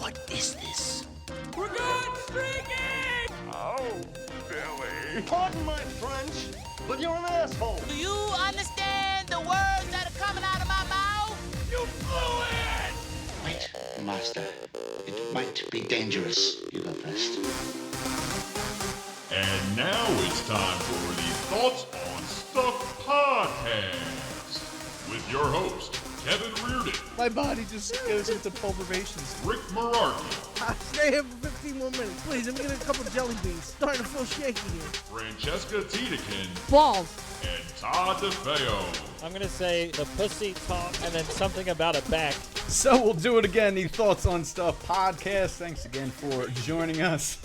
What is this? We're going streaking! Oh, Billy. Pardon my French, but you're an asshole. Do you understand the words that are coming out of my mouth? You blew it! Wait, Master. It might be dangerous. You go first. And now it's time for the Thoughts on Stuff podcast with your host, Kevin Reardon, My body just goes into pulverations. Rick Mararki, Stay here for 15 more minutes, please. I'm getting a couple jelly beans. Starting to feel shaky here. Francesca Tiedekin, Balls. and Todd DeFeo. I'm going to say the pussy talk and then something about a back. So we'll do it again, the Thoughts on Stuff podcast. Thanks again for joining us.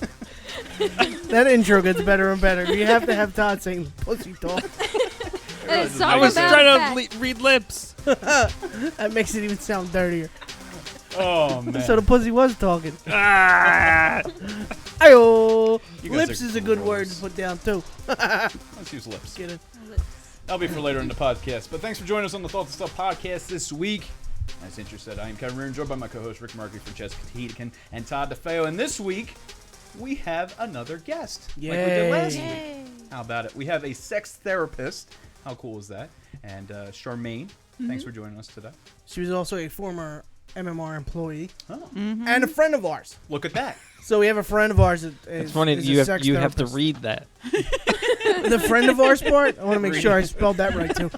That intro gets better and better. You have to have Todd saying pussy talk. I was trying to read lips. That makes it even sound dirtier. Oh, man. So the pussy was talking. Ah! Ayo. You guys Lips are is a good word gross. to put down, too. Let's use lips. Get it? That'll be for later in the podcast. But thanks for joining us on the Thoughts on Stuff podcast this week. As Intro said, I am Kevin Reardon, joined by my co-host Rick Markey, Francesca Tiedekin, and Todd DeFeo. And this week, we have another guest. Like we did last week. How about it? We have a sex therapist. How cool is that? And Charmaine, thanks for joining us today. She was also a former MMR employee Oh, and a friend of ours. look at that. So we have a friend of ours that is, It's funny is that a sex you have to therapist. read that. The friend of ours part? I want to make sure I spelled that right, too.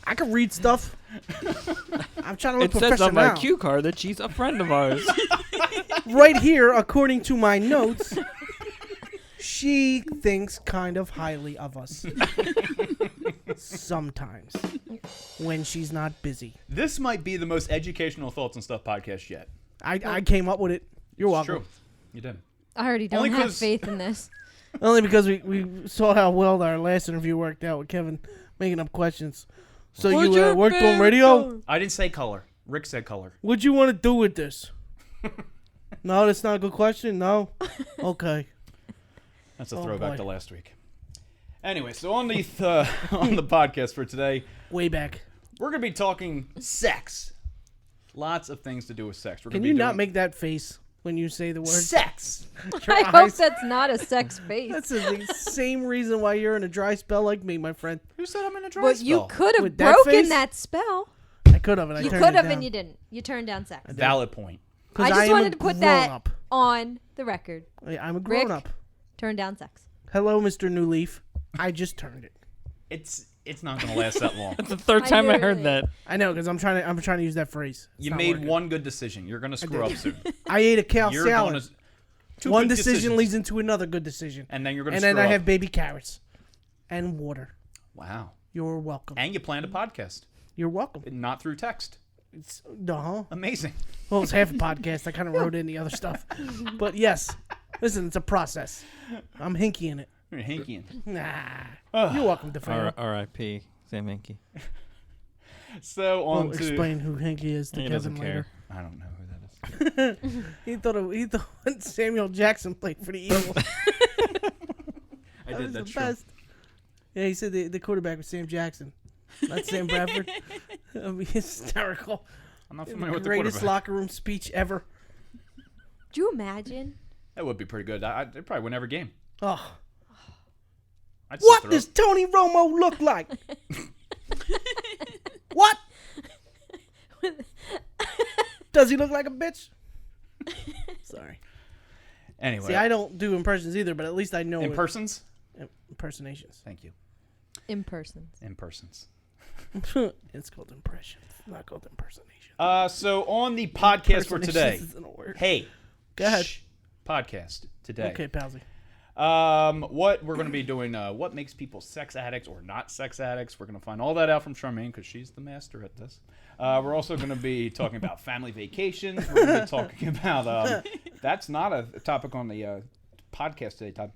I can read stuff. I'm trying to look It says on my professional. cue card that she's a friend of ours. Right here, according to my notes, she thinks kind of highly of us. Sometimes. When she's not busy. This might be the most educational Thoughts on Stuff podcast yet. I came up with it. You're It's welcome. true. You did. I already don't Only have 'cause- faith in this. Only because we saw how well our last interview worked out with Kevin making up questions. So you worked on radio? I didn't say color. Rick said color. What'd you want to do with this? No, that's not a good question? No? Okay. That's a Oh, throwback boy. to last week. Anyway, so on the on the podcast for today, Way back. we're gonna be talking sex. Lots of things to do with sex. We're Can gonna you be not doing make that face when you say the word? sex? I hope that's not a sex face. That's the same reason why you're in a dry spell like me, my friend. Who said I'm in a dry But spell? you could have With that broken face? that spell. I could have, and I You turned could it have, down. and you didn't. You turned down sex. Valid point. 'Cause I just am a wanted to put that grown-up. on the record. I'm a Rick? grown up. Turn down sex. Hello, Mr. New Leaf. I just turned it. It's not gonna last that long. That's the third time I heard literally- that. I know, because I'm trying to use that phrase. It's You not made working. one good decision. You're gonna screw up soon. I ate a kale You're salad. gonna two One good decision decisions. leads into another good decision. and then you're gonna And screw then I up. have baby carrots and water. Wow. You're welcome. And you planned a podcast, You're welcome. not through text. It's, uh-huh. Amazing. Well, it's half a podcast. I kind of wrote in the other stuff. But yes, listen, it's a process. I'm hinky in it. You're hankying. Nah. You're welcome, DeFeo. R.I.P. Sam Hinkie. So on We'll to explain who Hinky is to He Kevin doesn't later. care. I don't know who that is. He thought Samuel Jackson played for the Eagles. I That did. was That's the true. best. Yeah, he said the quarterback was Sam Jackson, not Sam Bradford. That'd be hysterical. I'm not familiar with the Greatest quarterback. locker room speech ever. Do you imagine? That would be pretty good. I'd probably win every game. Oh, I'd sit what through does it. Tony Romo look like? What? Does he look like a bitch? Sorry. Anyway, See, I don't do impressions either, but at least I know impersons. impersonations. Thank you. In person. Impersons. It's called impressions, not called impersonation. So on the podcast for today, Impersonations isn't a word. hey, Go ahead. podcast today. Okay, Palsy. What we're going to be doing, what makes people sex addicts or not sex addicts. We're going to find all that out from Charmaine because she's the master at this. We're also going to be talking about family vacations. We're going to be talking about, that's not a topic on the podcast today, Todd.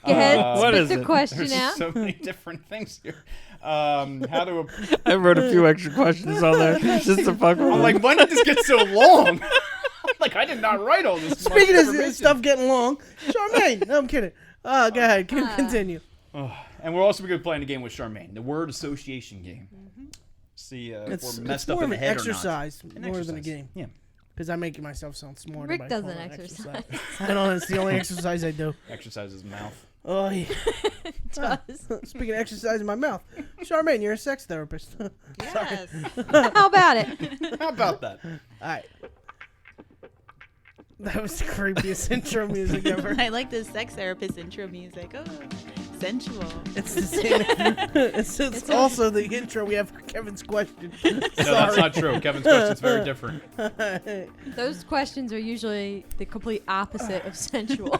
Go ahead. what spit is the it? question There's out. so many different things here. How to, I wrote a few extra questions on there just to fuck with I'm him. like, when did this get so long? Like, I did not write all this. Speaking much of information. stuff getting long, Charmaine. No, I'm kidding. Go ahead. Continue. And we're also going to be playing a game with Charmaine, the word association game. See if It's we're messed more up in of the an head exercise or not. more than a game. Yeah. Because I'm making myself sound smarter. Rick by doesn't calling it exercise. I don't know. It's the only exercise I do. Exercise his mouth. Oh, yeah. Does. Speaking of exercise in my mouth. Charmaine, you're a sex therapist. Yes. How about it? How about that? All right. That was the creepiest intro music ever. I like the sex therapist intro music. Oh, sensual. It's the same. It's also the intro we have for Kevin's question. No, that's not true. Kevin's question's very different. Those questions are usually the complete opposite of sensual.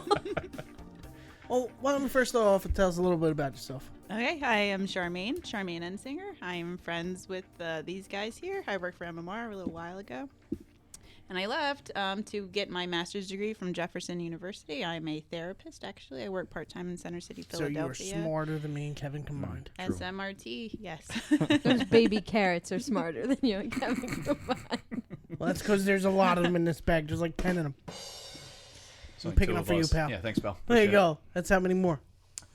Well, why don't we first start off and tell us a little bit about yourself? Okay, I am Charmaine Ensinger. I am friends with these guys here. I worked for MMR a little while ago. And I left to get my master's degree from Jefferson University. I'm a therapist, actually. I work part-time in Center City, Philadelphia. So you are smarter than me and Kevin combined. SMRT, yes. Those baby carrots are smarter than you and Kevin combined. Well, that's because there's a lot of them in this bag. There's like 10 of them. So I'm picking up for you, pal. Yeah, thanks, pal. There you Appreciate go. That's how many more?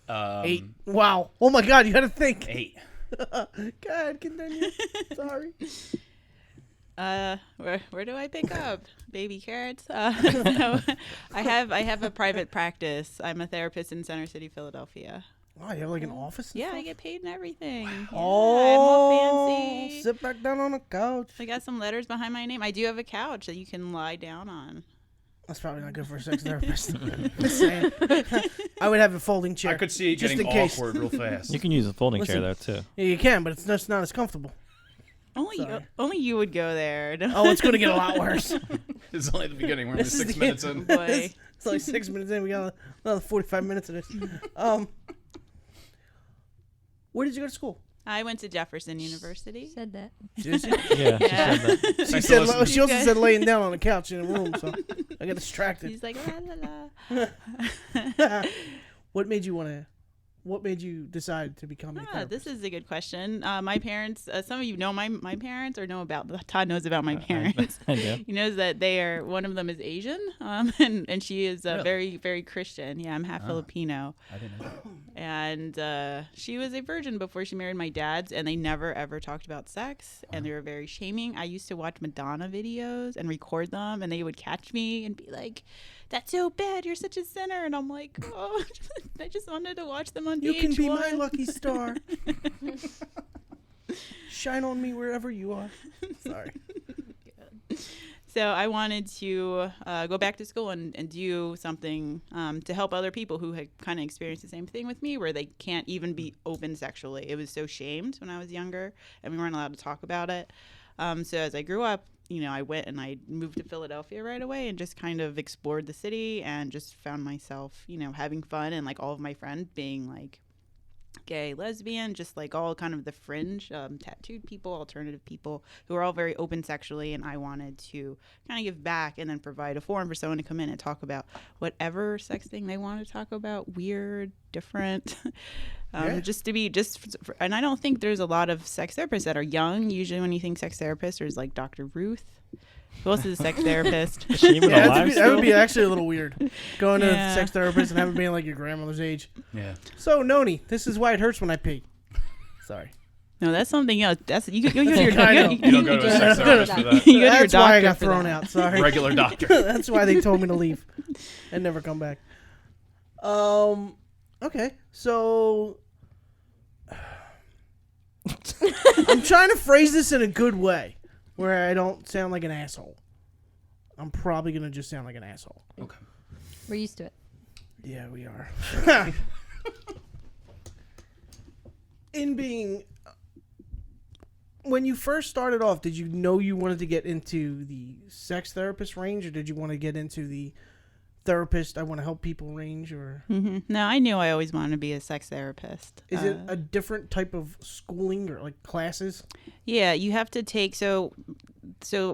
it. 8. Wow. Oh, my God. You got to think. 8. God, continue. Sorry. Where do I pick up? Baby carrots. So I have a private practice. I'm a therapist in Center City, Philadelphia. Wow, you have like an office? Yeah, I get paid and everything. Yeah, I'm Oh, all fancy. sit back down on the couch. I got some letters behind my name. I do have a couch that you can lie down on. That's probably not good for a sex therapist. Just saying. I would have a folding chair. I could see it just getting in case. awkward real fast. You can use a folding Listen. chair there too. Yeah, you can, but it's just not as comfortable. Only you would go there. Oh, it's going to get a lot worse. It's only the beginning. We're only This is 6 the minutes end. in. Boy. It's like 6 minutes in. We got another 45 minutes of this. Where did you go to school? I went to Jefferson University. Said that. Did you? Yeah, she Yeah. said that. She Thanks said for listening. she also said laying down on the couch in a room, so I got distracted. He's like, la la la. What made you decide to become a therapist? This is a good question. My parents, some of you know my parents or know about, Todd knows about my parents. I do. He knows that one of them is Asian, and she is Really? very, very Christian. Yeah, I'm half Filipino. I didn't know that. And she was a virgin before she married my dad's, and they never ever talked about sex, and they were very shaming. I used to watch Madonna videos and record them, and they would catch me and be like, "That's so bad, you're such a sinner," and I'm like, "Oh, I just wanted to watch them on You VH1. can be my lucky star. Shine on me wherever you are. Sorry. So I wanted to go back to school and do something to help other people who had kind of experienced the same thing with me, where they can't even be open sexually. It was so shamed when I was younger, and we weren't allowed to talk about it. So as I grew up, I went and I moved to Philadelphia right away and just kind of explored the city and just found myself, having fun, and like all of my friends being like gay, lesbian, just like all kind of the fringe, tattooed people, alternative people who are all very open sexually. And I wanted to kind of give back and then provide a forum for someone to come in and talk about whatever sex thing they want to talk about, weird, different, and I don't think there's a lot of sex therapists that are young. Usually when you think sex therapist, there's like Dr. Ruth. Who else is a sex therapist? Is she even Yeah, alive that would still? be actually a little weird. Going to Yeah. a sex therapist and having being like your grandmother's age. Yeah. So, Noni, this is why it hurts when I pee. Sorry. No, that's something else. That's you go to your I know. You don't go to a sex therapist for that. You go to your That's why I doctor got for thrown that. out. Sorry. Regular doctor. That's why they told me to leave and never come back. Okay, so I'm trying to phrase this in a good way where I don't sound like an asshole. I'm probably gonna just sound like an asshole. Okay. We're used to it. Yeah, we are. In being, when you first started off, did you know you wanted to get into the sex therapist range, or did you want to get into the therapist, I want to help people range, or No, I knew I always wanted to be a sex therapist. is it a different type of schooling or like classes? Yeah, you have to take so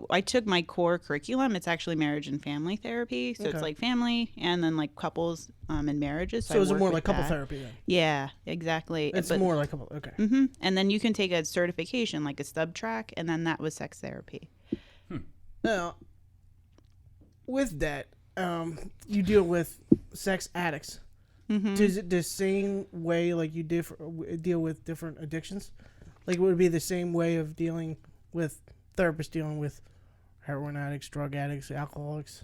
I took my core curriculum. It's actually marriage and family therapy. So Okay. it's like family and then like couples and marriages. So I is it work more with like couple that. therapy then? Yeah, exactly. It's more like couple. Okay. And then you can take a certification, like a stub track, and then that was sex therapy. Now, with that, you deal with sex addicts. Is it the same way like you deal with different addictions? Like, would it be the same way of dealing with therapists dealing with heroin addicts, drug addicts, alcoholics.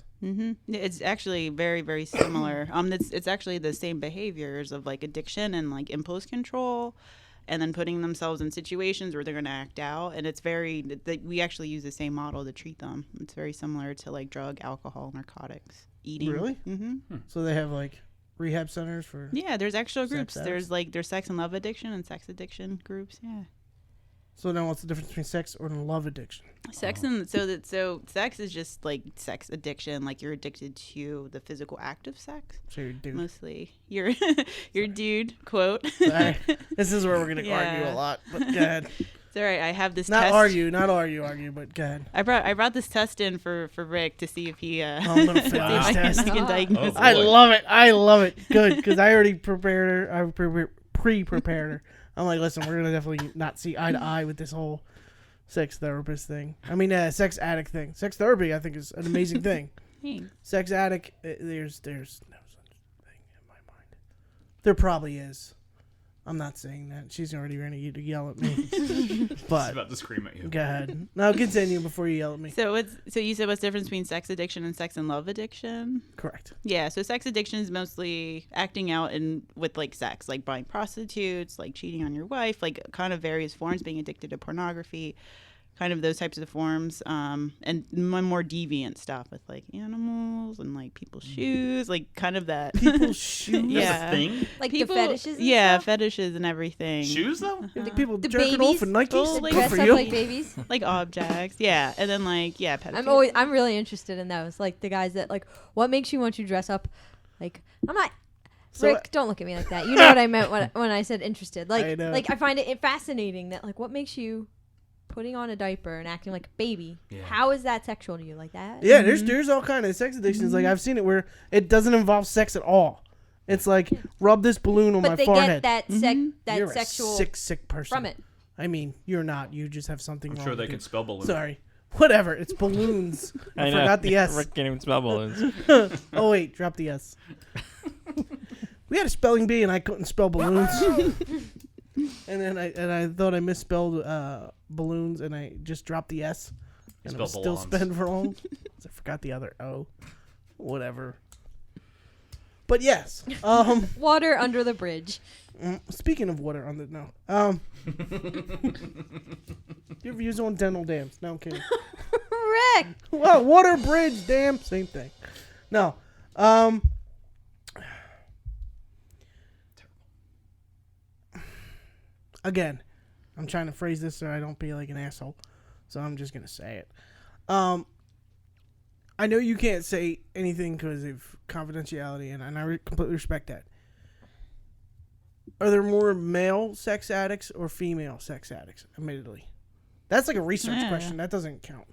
It's actually very, very similar. It's actually the same behaviors of like addiction and like impulse control, and then putting themselves in situations where they're going to act out. And it's we actually use the same model to treat them. It's very similar to like drug, alcohol, narcotics, eating. Really? So they have like rehab centers for. Yeah, there's actual sex groups. addicts? There's sex and love addiction and sex addiction groups. Yeah. So now, what's the difference between sex and love addiction? Sex sex is just like sex addiction, like you're addicted to the physical act of sex. So you're a dude. Mostly, you're dude. Quote. Sorry. This is where we're gonna Yeah. argue a lot. But go ahead. It's all right. I have this Not test. argue. But go ahead. I brought this test in for Rick to see if he I'm gonna fail see if this test. I can diagnose. Oh, I boy. love it. Good, because I already prepared her. I pre-prepared her. I'm like, listen, we're gonna definitely not see eye to eye with this whole sex therapist thing. I mean, sex addict thing. Sex therapy, I think, is an amazing thing. Thanks. Sex addict, there's no such thing in my mind. There probably is. I'm not saying that. She's already ready to yell at me. She's But about to scream at you. go ahead. No, continue before you yell at me. So you said what's the difference between sex addiction and sex and love addiction? Correct. Yeah, so sex addiction is mostly acting out with like sex, like buying prostitutes, like cheating on your wife, like kind of various forms, being addicted to pornography, kind of those types of forms, and more deviant stuff with like animals and like people's shoes, like kind of that. People's shoes. Yeah. Thing? Like People, the fetishes and yeah, stuff? fetishes and everything. Shoes though? People The jerking babies? off in Nikes. Oh, That like, Good dress for up you. like babies. Like objects, yeah, and then like pedophilia. I'm really interested in those. Like the guys that like, what makes you want to dress up? Like I'm not. So- Rick, don't look at me like that. You know what I meant when I said interested. Like, I know. like I find it fascinating that like, what makes you putting on a diaper and acting like a baby? Yeah. How is that sexual to you? Like that? Yeah, there's all kind of sex addictions. Like I've seen it where it doesn't involve sex at all. It's like rub this balloon on But my they forehead. get that You're sexual a sick person from it. I mean, you're not. You just have something I'm wrong. sure they with can you. spell balloon. Sorry. Whatever. It's balloons. I know. forgot the S. Rick can't even spell balloons. Oh wait, drop the S. We had a spelling bee and I couldn't spell balloons. and then I thought I misspelled balloons and I just dropped the S. And it was spelled still balloons. spelled wrong. I forgot the other O. Whatever. But yes. Water under the bridge. Speaking of water on the your views on dental dams? No, I'm kidding. Rick. Well, water bridge dam, same thing. No. Again, I'm trying to phrase this so I don't be like an asshole. So I'm just gonna say it. I know you can't say anything because of confidentiality, and I completely respect that. Are there more male sex addicts or female sex addicts? Admittedly, that's like a research Yeah. question. That doesn't count.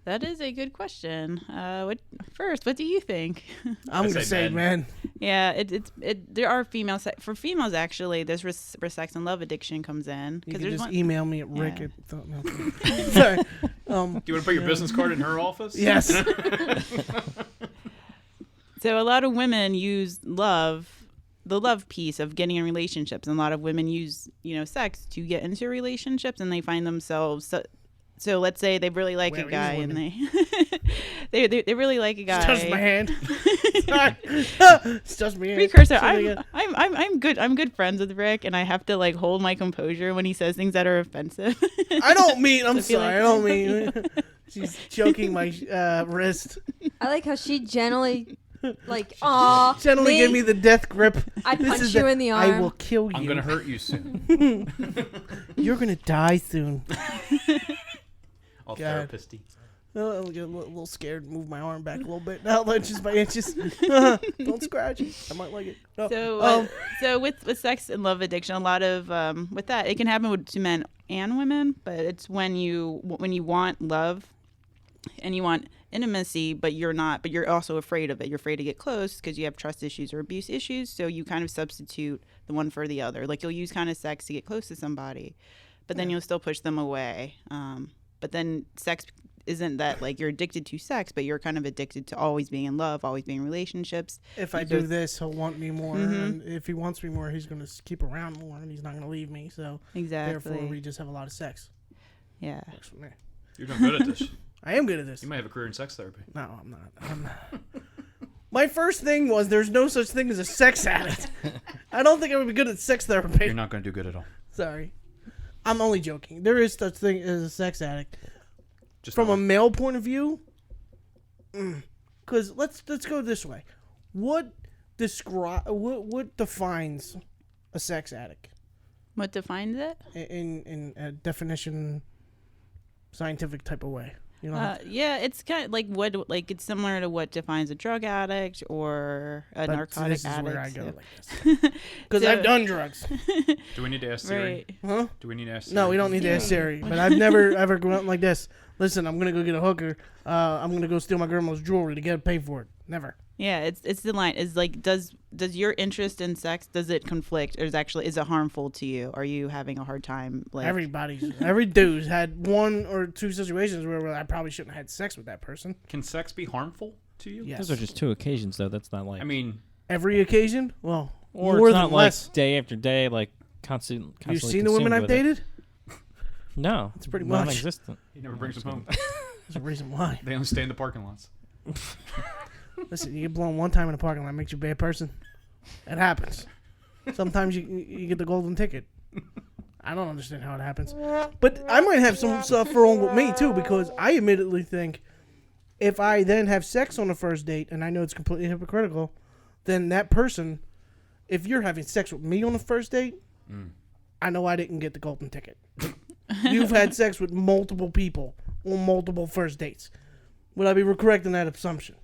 That is a good question. What do you think? I'm gonna say say, men. man. Yeah, there are female for females actually. This where sex and love addiction comes in You can there's just one. email me at Rick. Yeah. Sorry. Do you want to put your business card in her office? Yes. So a lot of women use the love piece of getting in relationships, and a lot of women use sex to get into relationships, and they find themselves. So let's say they really like Where a is guy, and women? they really like a guy. Touch my hand. Sorry. It's just me. Precursor. I'm good. I'm good friends with Rick, and I have to like hold my composure when he says things that are offensive. I don't mean. I'm I feel sorry. I don't mean. She's choking my wrist. I like how she generally, like, aw, Gently give me the death grip. I This punch is you in the I arm. will kill you. I'm gonna hurt you soon. You're gonna die soon. All God. therapist-y. Oh, I'll get a little scared. Move my arm back a little bit. Now inches by inches. Don't scratch it. I might like it. No. So with sex and love addiction, a lot of with that, it can happen to men and women, but it's when you want love and you want intimacy, but you're also afraid of it. You're afraid to get close because you have trust issues or abuse issues. So you kind of substitute the one for the other. Like you'll use kind of sex to get close to somebody, but then you'll still push them away. But then sex isn't that like you're addicted to sex, but you're kind of addicted to always being in love, always being in relationships. If I do this, he'll want me more. And if he wants me more, he's going to keep around more, and he's not going to leave me. So Exactly. therefore, we just have a lot of sex. Yeah. Works for me. You're doing good at this. I am good at this. You might have a career in sex therapy. No, I'm not. My first thing was there's no such thing as a sex addict. I don't think I would be good at sex therapy. You're not going to do good at all. Sorry. I'm only joking. There is such thing as a sex addict. Just From not- a male point of view, because let's go this way. What defines a sex addict What defines it? in a definition, scientific type of way? You know, Yeah, it's kind of like it's similar to what defines a drug addict or a narcotic this is addict. where I go so- like this. Because So- I've done drugs. Do we need to ask Siri? Right. Huh? Do we need to ask Siri? No, we don't need to ask Siri. But I've never ever gone out like this. Listen, I'm gonna go get a hooker. I'm gonna go steal my grandma's jewelry to get paid for it. Never. Yeah, it's the line. Is like, does your interest in sex, does it conflict, or is it harmful to you? Are you having a hard time? Like, Every dude's had one or two situations where I probably shouldn't have had sex with that person. Can sex be harmful to you? Yes. Those are just 2 occasions, though. That's not like. I mean, Every occasion? Well, or more it's than not less. like day after day, like constantly. You've seen the women consumed I've with it. dated? No, That's pretty much. non-existent. he never brings them home. There's a reason why. They only stay in the parking lots. Listen, you get blown one time in a parking lot, makes you a bad person. It happens. Sometimes you get the golden ticket. I don't understand how it happens. But I might have some stuff wrong with me, too, because I admittedly think if I then have sex on the first date, and I know it's completely hypocritical, then that person, if you're having sex with me on the first date, I know I didn't get the golden ticket. You've had sex with multiple people on multiple first dates. Would I be correct in that assumption?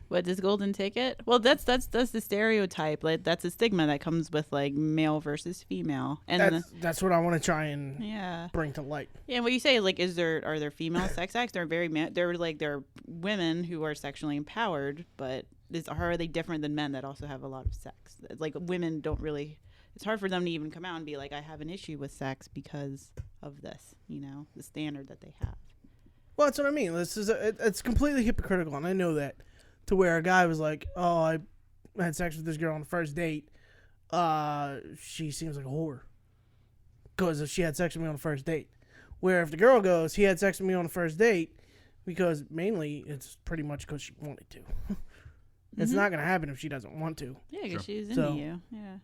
what, this golden ticket? Well, that's the stereotype. Like, that's a stigma that comes with like male versus female, and That's what I want to try and yeah. bring to light. Yeah, and what you say is like, are there female sex acts? They're they're women who are sexually empowered, but how are they different than men that also have a lot of sex? Like, women don't really. It's hard for them to even come out and be like, I have an issue with sex because of this. You know, the standard that they have. Well, that's what I mean. It's completely hypocritical, and I know that. To where a guy was like, "Oh, I had sex with this girl on the first date. She seems like a whore because she had sex with me on the first date." Where if the girl goes, "He had sex with me on the first date," because mainly it's pretty much because she wanted to. It's not gonna happen if she doesn't want to. Yeah, because she's into So- you. Yeah.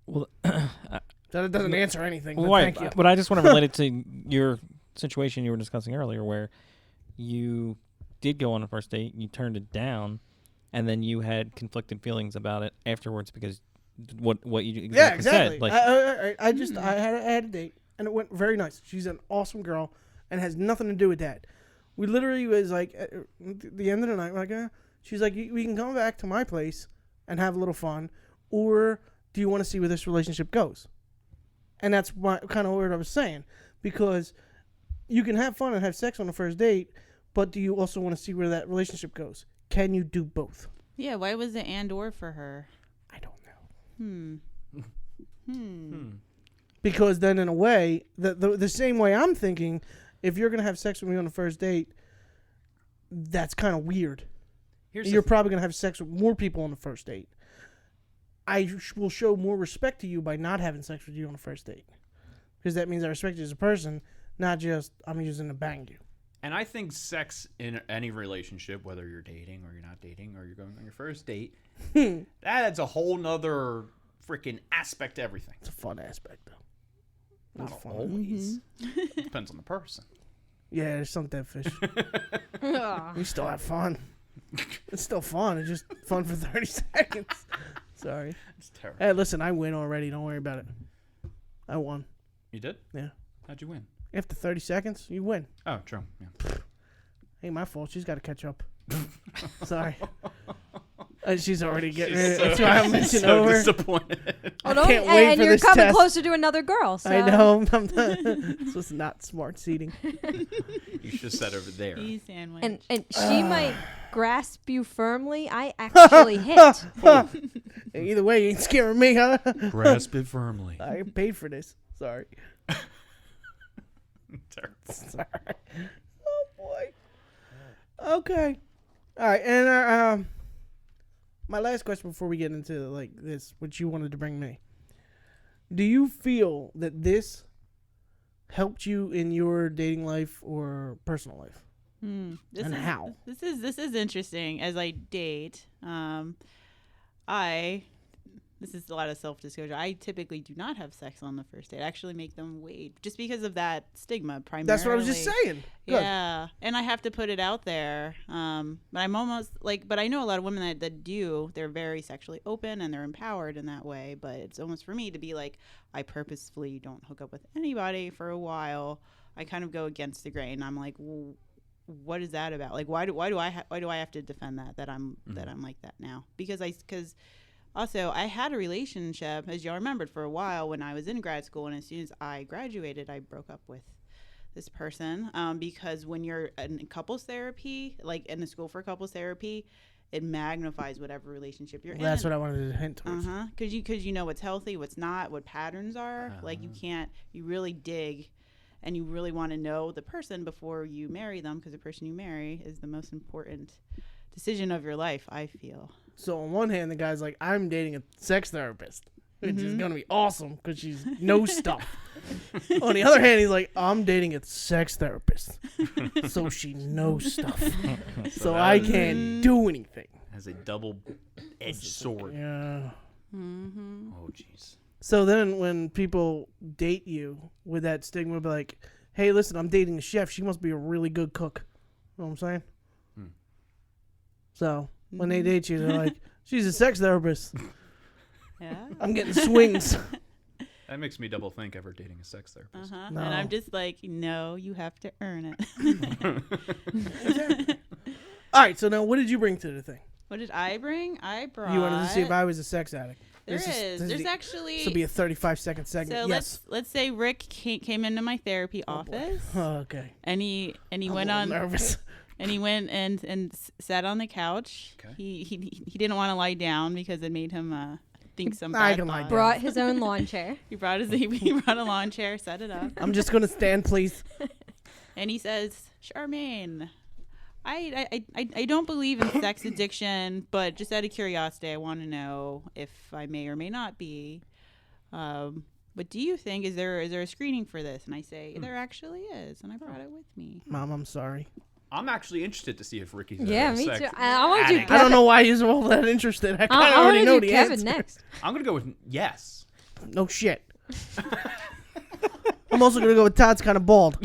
Well, That doesn't answer anything. But Why? thank you. But I just want to relate it to your situation you were discussing earlier, where you did go on a first date, you turned it down, and then you had conflicted feelings about it afterwards because what you exactly said. Like, I had a date and it went very nice. She's an awesome girl and has nothing to do with that. We literally was like at the end of the night, we're like, she's like, we can come back to my place and have a little fun, or do you want to see where this relationship goes? And that's kind of what I was saying, because you can have fun and have sex on the first date, but do you also want to see where that relationship goes? Can you do both? Yeah. Why was it and or for her? I don't know. Hmm. Because then, in a way, the same way I'm thinking, if you're gonna have sex with me on the first date, that's kind of weird. You're probably gonna have sex with more people on the first date. I will show more respect to you by not having sex with you on the first date, because that means I respect you as a person, not just I'm using to bang you. And I think sex in any relationship, whether you're dating or you're not dating or you're going on your first date, that adds a whole nother freaking aspect to everything. It's a fun aspect, though. Not always. Depends on the person. Yeah, there's some dead fish. We still have fun. It's still fun. It's just fun for 30 seconds. Sorry. It's terrible. Hey, listen, I win already. Don't worry about it. I won. You did? Yeah. How'd you win? After 30 seconds, you win. Oh, true. Yeah. Ain't my fault. She's got to catch up. Sorry. She's already getting She's it. That's why I'm mentioning so over. disappointed. I can't wait and for you're this coming test. closer to another girl. So. I know. This was not smart seating. You should have said over there. Cheese sandwich. And she might grasp you firmly. I actually hit. Either way, you ain't scaring me, huh? Grasp it firmly. I paid for this. Sorry. Terrible. Sorry. Oh boy. Okay. All right, and my last question before we get into like this, which you wanted to bring me. Do you feel that this helped you in your dating life or personal life? This And is, how? This is interesting. As I date, this is a lot of self-disclosure. I typically do not have sex on the first date. I actually make them wait just because of that stigma primarily. That's what I was just saying. Good. Yeah. And I have to put it out there. But I'm almost but I know a lot of women that do, they're very sexually open and they're empowered in that way. But it's almost for me to be like, I purposefully don't hook up with anybody for a while. I kind of go against the grain. I'm like, well, what is that about? Like, why do I have to defend that I'm like that now? Because also, I had a relationship, as y'all remembered, for a while when I was in grad school, and as soon as I graduated, I broke up with this person because when you're in couples therapy, like in the school for couples therapy, it magnifies whatever relationship you're in. That's what I wanted to hint towards. Because you know what's healthy, what's not, what patterns are. Like you really dig, and you really want to know the person before you marry them, because the person you marry is the most important decision of your life, I feel. So on one hand, the guy's like, I'm dating a sex therapist, which is going to be awesome because she's knows stuff. On the other hand, he's like, I'm dating a sex therapist, so she knows stuff. So I can't do anything. Has a double-edged sword. Yeah. Oh, jeez. So then when people date you with that stigma, be like, hey, listen, I'm dating a chef. She must be a really good cook. You know what I'm saying? So when they date you, they're like, she's a sex therapist. Yeah. I'm getting swings. That makes me double think ever dating a sex therapist. No. And I'm just like, no, you have to earn it. All right, so now what did you bring to the thing? What did I bring? I brought. You wanted to see if I was a sex addict. There's actually. This will be a 35-second segment. So yes. let's say Rick came into my therapy office. Oh, okay. And he I'm went a on. little nervous. And he went and sat on the couch. Okay. He didn't want to lie down because it made him think some I bad can lie thoughts. down. Brought his own lawn chair. He brought a lawn chair, set it up, I'm just gonna stand, please. and he says, "Charmaine, I don't believe in sex addiction, but just out of curiosity, I want to know if I may or may not be. But do you think is there a screening for this?" And I say, "There actually is," and I brought it with me. Mom, I'm sorry. I'm actually interested to see if Ricky's Yeah, a me sex too. I want to do addict. I don't know why he's all that interested. I kind of I already want know to do the Kevin answer. next. I'm going to go with yes. No shit. I'm also gonna go with Todd's kind of bald.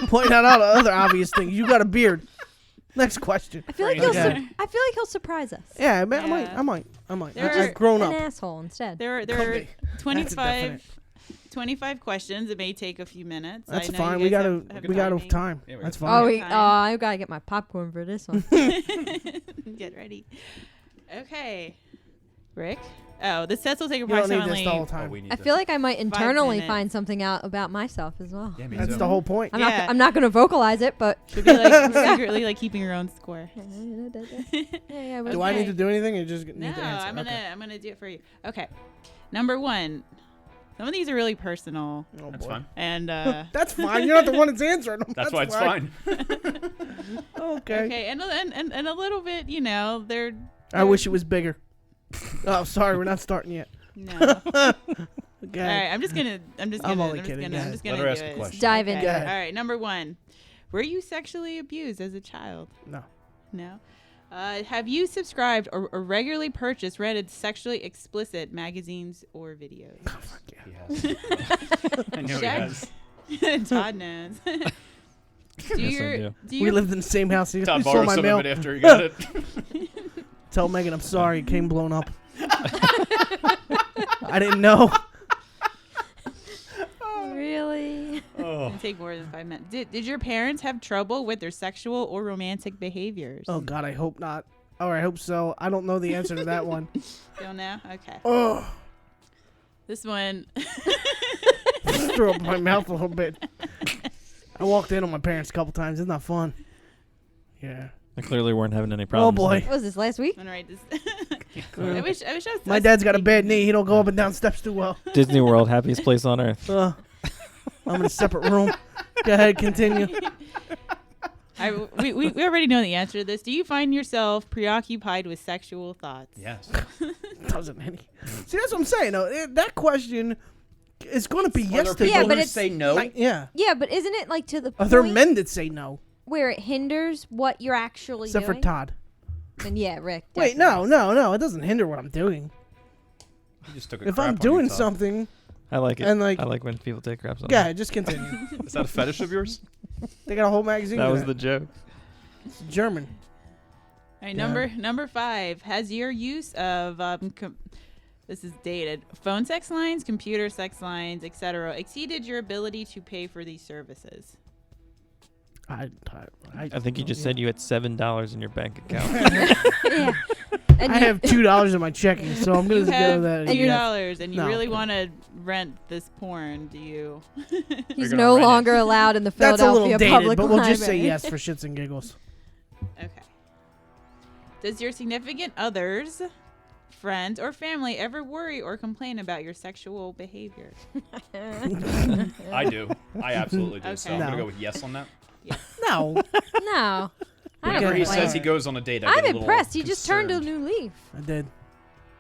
Pointing out all the other obvious things. You got a beard. Next question. I feel like Okay. he'll surprise us. Yeah, I Yeah. might. There I've are- grown An up. asshole instead. There Could are be. That's a 25 questions. It may take a few minutes. That's I know fine. you We guys got have we got timing. time. Yeah, we That's got fine. Oh, Fine. I gotta get my popcorn for this one. Get ready. Okay, Rick. Oh, the sets will take You don't need approximately. this the whole Oh, time. we need I to- feel like I might internally minutes. find something out about myself as well. Yeah, me That's too. the whole point. I'm not gonna vocalize it, but Should be like secretly like keeping your own score. yeah, Do I need to do anything? Or you just need No, to answer? I'm Okay. gonna do it for you. Okay, number one. Some of these are really personal, Oh, That's boy. fine. and That's fine. You're not the one that's answering them. That's why it's fine. Okay. okay, and a little bit, they're. I wish it was bigger. Oh, sorry, we're not starting yet. No. All Okay. right, I'm just gonna I'm do only kidding, it. guys. Let her do ask a it. question. Dive Okay. into Go it. ahead. All right, number one. Were you sexually abused as a child? No. No. Have you subscribed or regularly purchased, rented sexually explicit magazines or videos? Oh, fuck yeah. Yes. I know he Check. has. Todd knows. do Yes, I do. We lived in the same house. You Todd saw borrowed my some mail. of it after he got it. Tell Megan I'm sorry. It came blown up. I didn't know. Really? Oh. It'll take more than 5 minutes. Did your parents have trouble with their sexual or romantic behaviors? Oh, God, I hope not. Or I hope so. I don't know the answer to that one. Don't know? Okay. Oh, This one. threw up my mouth a little bit. I walked in on my parents a couple times. It's not fun. Yeah. They clearly weren't having any Oh, problems. boy. What was this last week? I'm gonna write this. I wish I was. My dad's got a bad knee. He don't go up and down steps too well. Disney World, happiest place on earth. I'm in a separate room. Go ahead, continue. We already know the answer to this. Do you find yourself preoccupied with sexual thoughts? Yes. Doesn't any. See, that's what I'm saying. Though. That question it's going to be Are yes there to people Yeah, but who it's- say no? yeah. Yeah, but isn't it like to the Are there point men that say no? where it hinders what you're actually Except doing? for Todd. And yeah, Rick. Wait, definitely. no. It doesn't hinder what I'm doing. You just took a If crap I'm on you, doing Todd. something, I like it. And, like- I like when people take craps on. yeah, just continue. Is that a fetish of yours? They got a whole magazine. That for was the joke. It's German. All right, Yeah. number 5. Has your use of this is dated phone sex lines, computer sex lines, etc., exceeded your ability to pay for these services? I think you just said you had $7 in your bank account. Yeah. And I you- have $2 in my checking, so I'm You gonna have go that. $2 and you No, really okay. want to rent this porn. Do you? He's gonna no rent it. longer allowed in the That's a Philadelphia little dated, Public but we'll just say Library. yes for shits and giggles. Okay. Does your significant others, friends, or family ever worry or complain about your sexual behavior? I do. I absolutely do. So I'm Okay. gonna No. go with yes on that. No, No. I don't Whenever he complain. says he goes on a date, I I'm get a little impressed. He just turned a concerned. new leaf. I did.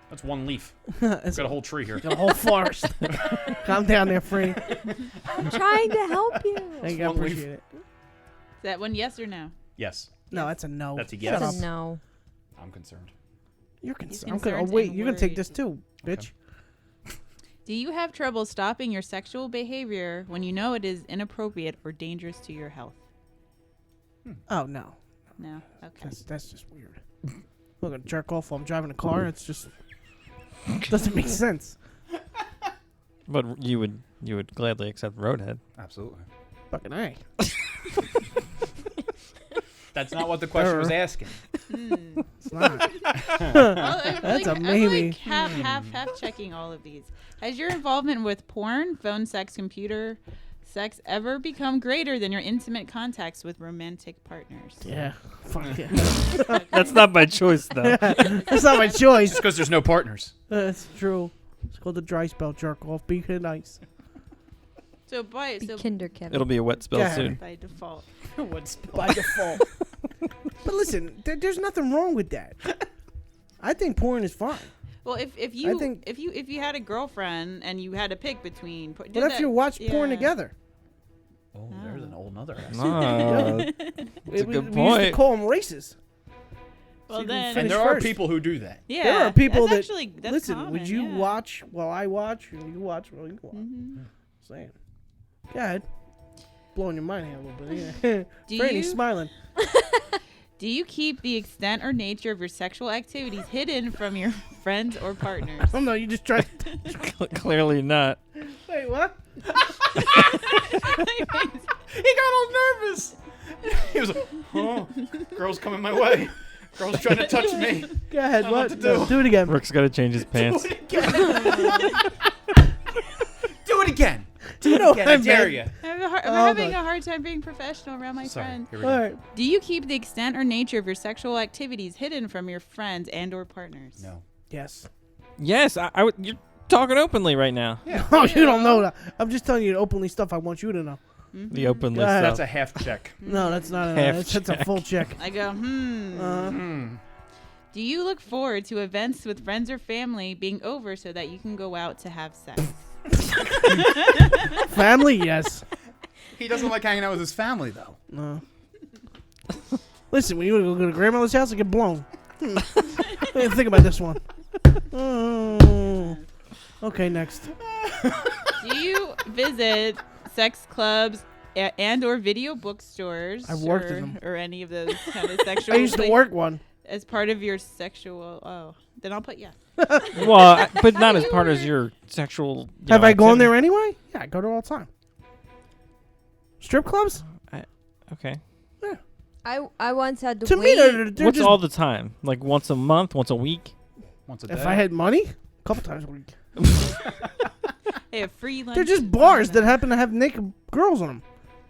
That's one leaf. It's Got a whole tree here. got a whole forest. Calm down there, Franny. I'm trying to help you. Thank you, I one leaf. appreciate it. Is that one yes or no? Yes, No, that's a no. That's a Shut yes. up. No. I'm concerned. You're concerned. concerned Oh wait, and you're gonna take worried. this too, bitch. Do you have trouble stopping your sexual behavior when you know it is inappropriate or dangerous to your health? Oh no, No. Okay. that's just weird. I'm gonna jerk off while I'm driving a car. It's just doesn't make sense. But you would gladly accept Roadhead. Absolutely. Fucking A. That's not what the question was asking. It's not. Well, I That's a I'm maybe. like half checking all of these. Has your involvement with porn, phone sex, computer sex ever become greater than your intimate contacts with romantic partners? Yeah. Fuck yeah. That's not by choice, though. That's not my choice. Just because there's no partners. That's true. It's called the dry spell jerk off. Be nice. So by Kinder Kevin. It'll be a wet spell Yeah. soon. by default. By default. But listen, there's nothing wrong with that. I think porn is fine. Well, if you think- if you had a girlfriend and you had to pick between, What if you watch porn together? Oh, there's an old mother. Oh, that's a good We used to point. call them races. Well, you can then, And finish there are first. people who do that. yeah, There are people that's that actually, that's listen. common, Would you yeah. watch while I watch, and you watch while you watch? Mhm. Saying, go ahead. Blowing your mind here a little bit. Yeah. Do Franny's you- smiling. Do you keep the extent or nature of your sexual activities hidden from your friends or partners? Oh no, you just tried. Clearly not. Wait, what? He got all nervous. He was like, "Oh, girls coming my way. Girls trying to touch me." Go ahead. I don't know What? what to No, do. do it again. Rick's got to change his pants. Do it again. Do you know Again, what I dare meant? you. I'm Oh, having God. a hard time being professional around my Sorry. friends. Here we All go. right. Do you keep the extent or nature of your sexual activities hidden from your friends and or partners? No. Yes. Yes, I would. You're talking openly right now. Oh, you don't know that. I'm just telling you openly stuff I want you to know. The open Go list. ahead. That's stuff. a half check. No, that's not. Half That's a full check. I go, Do you look forward to events with friends or family being over so that you can go out to have sex? Family, yes. He doesn't like hanging out with his family, though. No. Listen, when you go to grandmother's house and get blown. Think about this one. Okay, next. Do you visit sex clubs and or video bookstores? I've worked in them. Or any of those kind of sexual I used to places work one. as part of your sexual. Oh, then I'll put yes. Well, but not as part as your sexual. Have I gone there anyway? Yeah, I go there all the time. Strip clubs? Okay. I once had to To wait. me, they're What's just. all the time? Like once a month, once a week? Once a day. If I had money, a couple times a week. Hey, a free lunch. They're just bars that happen to have naked girls on them.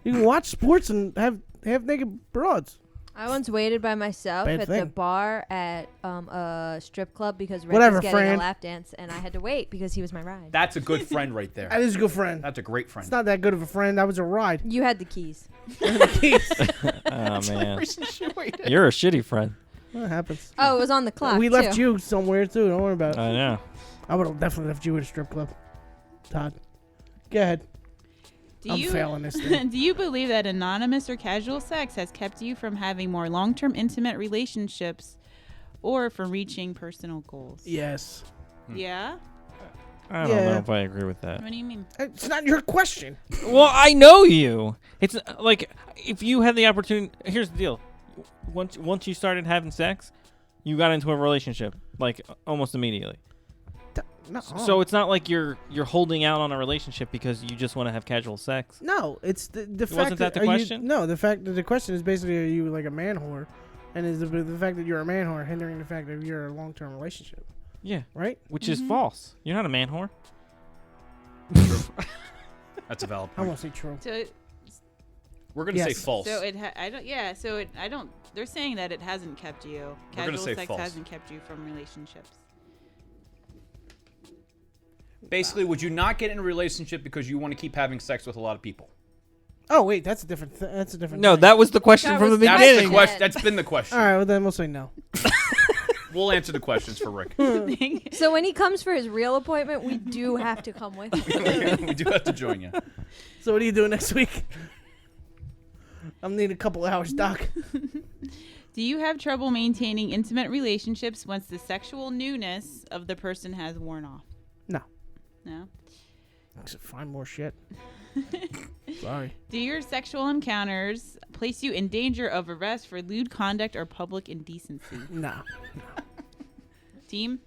You can watch sports and have naked broads. I once waited by myself Bad at the thing. bar at a strip club because Rick Whatever, was getting Fran. a lap dance, and I had to wait because he was my ride. That's a good friend right there. That is a good friend. That's a great friend. It's not that good of a friend. That was a ride. You had the keys. Oh man, you're a shitty friend. What happens? Oh, it was on the clock. We left too. you somewhere too. Don't worry about it. I know. I would have definitely left you at a strip club, Todd. Go ahead. Do I'm you, failing this thing. Do you believe that anonymous or casual sex has kept you from having more long-term intimate relationships or from reaching personal goals? Yes. Yeah? I don't know if I agree with that. What do you mean? It's not your question. Well, I know you. It's like if you had the opportunity. Here's the deal: once you started having sex, you got into a relationship like almost immediately. No. So it's not like you're holding out on a relationship because you just want to have casual sex. No, it's the fact Wasn't that the are you- question? no, the fact that the question is basically, are you like a man whore, and is the fact that you're a man whore hindering the fact that you're in a long-term relationship, Yeah, right? which is false. You're not a man whore. That's a valid I point. won't say true. So, We're gonna say Yes. false. so it I don't. Yeah. So I don't. They're saying that it hasn't kept you. We're gonna Casual say sex false. hasn't kept you from relationships. Basically, would you not get in a relationship because you want to keep having sex with a lot of people? Oh wait, that's a different. That's a different. No, thing. that was the question That from the was the That's the beginning. question. That's been the question. All right, well then we'll say no. We'll answer the questions for Rick. So when he comes for his real appointment, we do have to come with him. We do have to join you. So what are you doing next week? I'm need a couple hours, Doc. Do you have trouble maintaining intimate relationships once the sexual newness of the person has worn off? No. No. Find more shit. Sorry. Do your sexual encounters place you in danger of arrest for lewd conduct or public indecency? No. Team?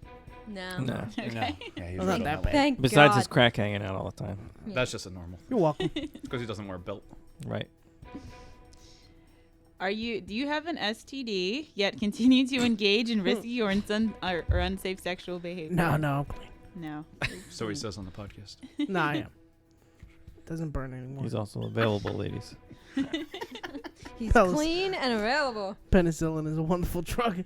No. No. Okay. Yeah, he's I'm not that bad. Thank Besides God. his crack hanging out all the time. That's just a normal. You're welcome. It's because he doesn't wear a belt. Right. Do you have an STD yet continue to engage in risky or unsafe sexual behavior? No. No. So he says on the podcast. No, I am. Doesn't burn anymore. He's also available, ladies. He's Fellas. clean and available. Penicillin is a wonderful drug.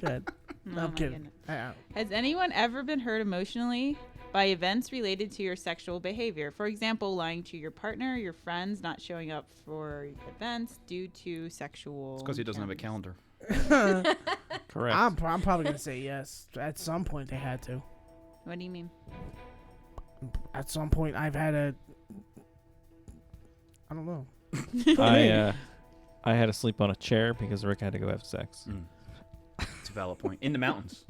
Good. Oh I'm my kidding. goodness. Has anyone ever been hurt emotionally by events related to your sexual behavior? For example, lying to your partner, your friends, not showing up for events due to sexual. It's because he doesn't have a encounters. calendar. Correct. I'm probably gonna say yes. At some point, they had to. What do you mean? At some point, I've had a. I don't know. I had to sleep on a chair because Rick had to go have sex. It's a valid point. In the mountains.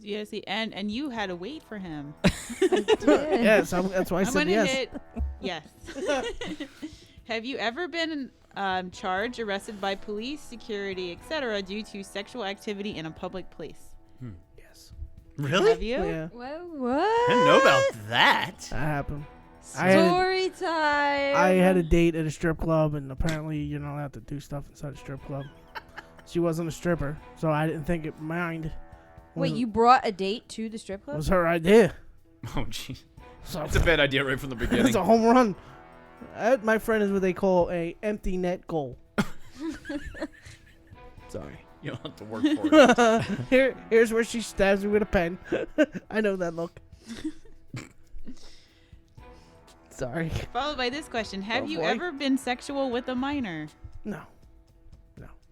Yeah, see, and you had to wait for him. Yes, that's why I I'm said gonna yes. hit yes. Have you ever been charged, arrested by police, security, etc., due to sexual activity in a public place? Yes. Really? Have you? Yeah, Whoa, I what? didn't know about that. that happened. I had, Story time. I had a date at a strip club, and apparently you're not allowed to do stuff inside a strip club. She wasn't a stripper, so I didn't think it mind. Wait, you brought a date to the strip It club? was her idea. Oh, jeez. So That's a bad idea right from the beginning. it's a home run. My friend is what they call a empty net goal. Sorry. You don't have to work for it. Here's where she stabs me with a pen. I know that look. Sorry. Followed by this question: Have Oh, you boy. ever been sexual with a minor? No.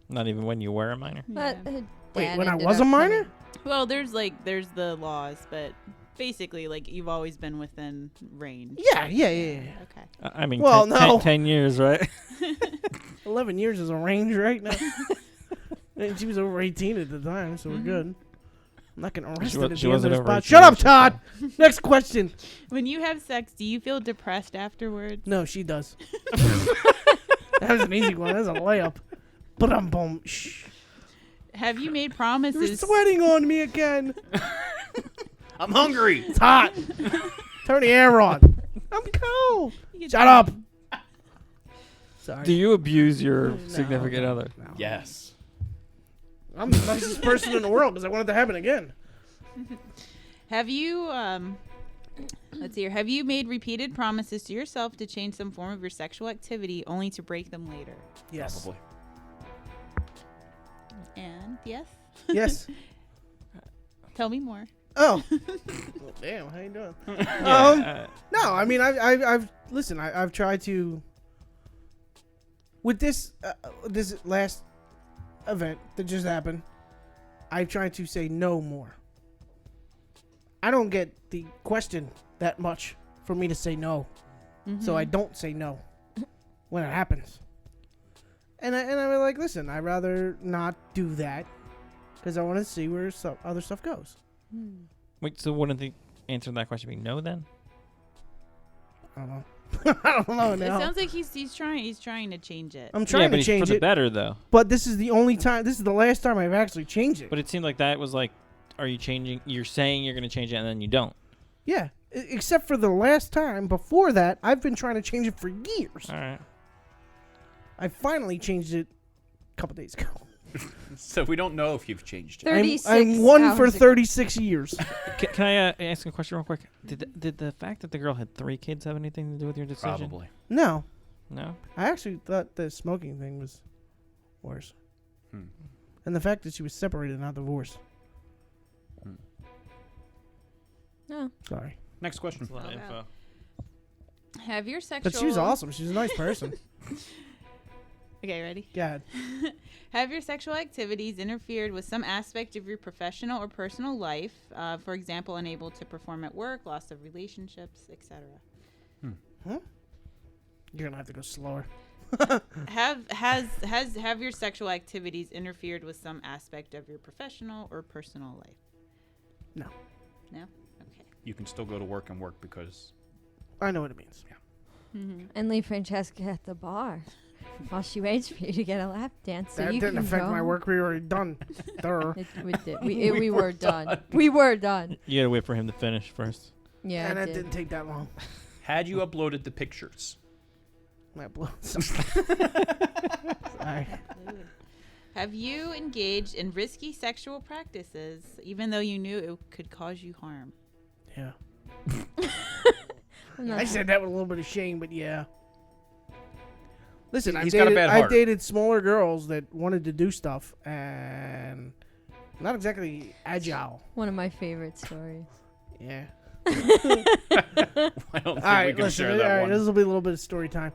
Not even when you were a minor. But, Yeah. Wait, Dad when I ended was a up minor? coming- Well, there's the laws, but basically, like you've always been within range. Yeah. Okay. I mean, Well, 10, no. 10 years, right? 11 years is a range right now. And she was over 18 at the time, so we're good. I'm not getting arrested at she the end wasn't of this over spot. 18 Shut up, years, Todd! Next question. When you have sex, do you feel depressed afterwards? No, she does. That was an easy one. That was a layup. But I'm boom. Shh. Have you made You're promises? sweating on me again. I'm hungry. It's hot. Turn the air on. I'm cold. Shut up. Sorry. Do you abuse your significant other? No. Yes. I'm the nicest person in the world because I want it to happen again. Have you let's see here. Have you made repeated promises to yourself to change some form of your sexual activity only to break them later? Yes. Probably. And yes. Yes. Tell me more. Oh. Well, damn. How you doing? No, I mean, I've listen. I've tried to. With this last event that just happened, I've tried to say no more. I don't get the question that much for me to say no. So I don't say no when it happens. And I was like, listen, I'd rather not do that because I want to see where other stuff goes. Wait, so wouldn't the answer to that question be no then? I don't know. I don't know now. It sounds like he's trying to change it. I'm trying to change for the it, better though. but this is the only time. This is the last time I've actually changed it. But it seemed like that was like, are you changing? You're saying you're going to change it and then you don't. Yeah, except for the last time. Before that, I've been trying to change it for years. All right. I finally changed it a couple days ago. So we don't know if you've changed it. 36 I'm one for hours ago. 36 years. Can I ask a question real quick? Did the fact that the girl had 3 kids have anything to do with your decision? Probably. No, No. I actually thought the smoking thing was worse. And the fact that she was separated, not divorced. No. Sorry. Next question. That's a lot of Okay. info. Have your sexual... But she was awesome. She was a nice person. Okay, ready? God. Have your sexual activities interfered with some aspect of your professional or personal life? For example, unable to perform at work, loss of relationships, etc. Huh? You're gonna have to go slower. Have your sexual activities interfered with some aspect of your professional or personal life? No. No? Okay. You can still go to work and work because I know what it means. And leave Francesca at the bar while she waits for you to get a lap dance. So That you didn't can affect go. my work. We were already done. Duh. We were done. We were done. You got to wait for him to finish first. Yeah, And I that did. didn't take that long. had you uploaded the pictures? My blood. Sorry. Have you engaged in risky sexual practices even though you knew it could cause you harm? Yeah. I'm not I said that with a little bit of shame, but yeah. Listen, He's got a bad I heart. dated smaller girls that wanted to do stuff and not exactly agile. one of my favorite stories. Yeah. I don't think All we right, can listen. share All that right, one. this will be a little bit of story time.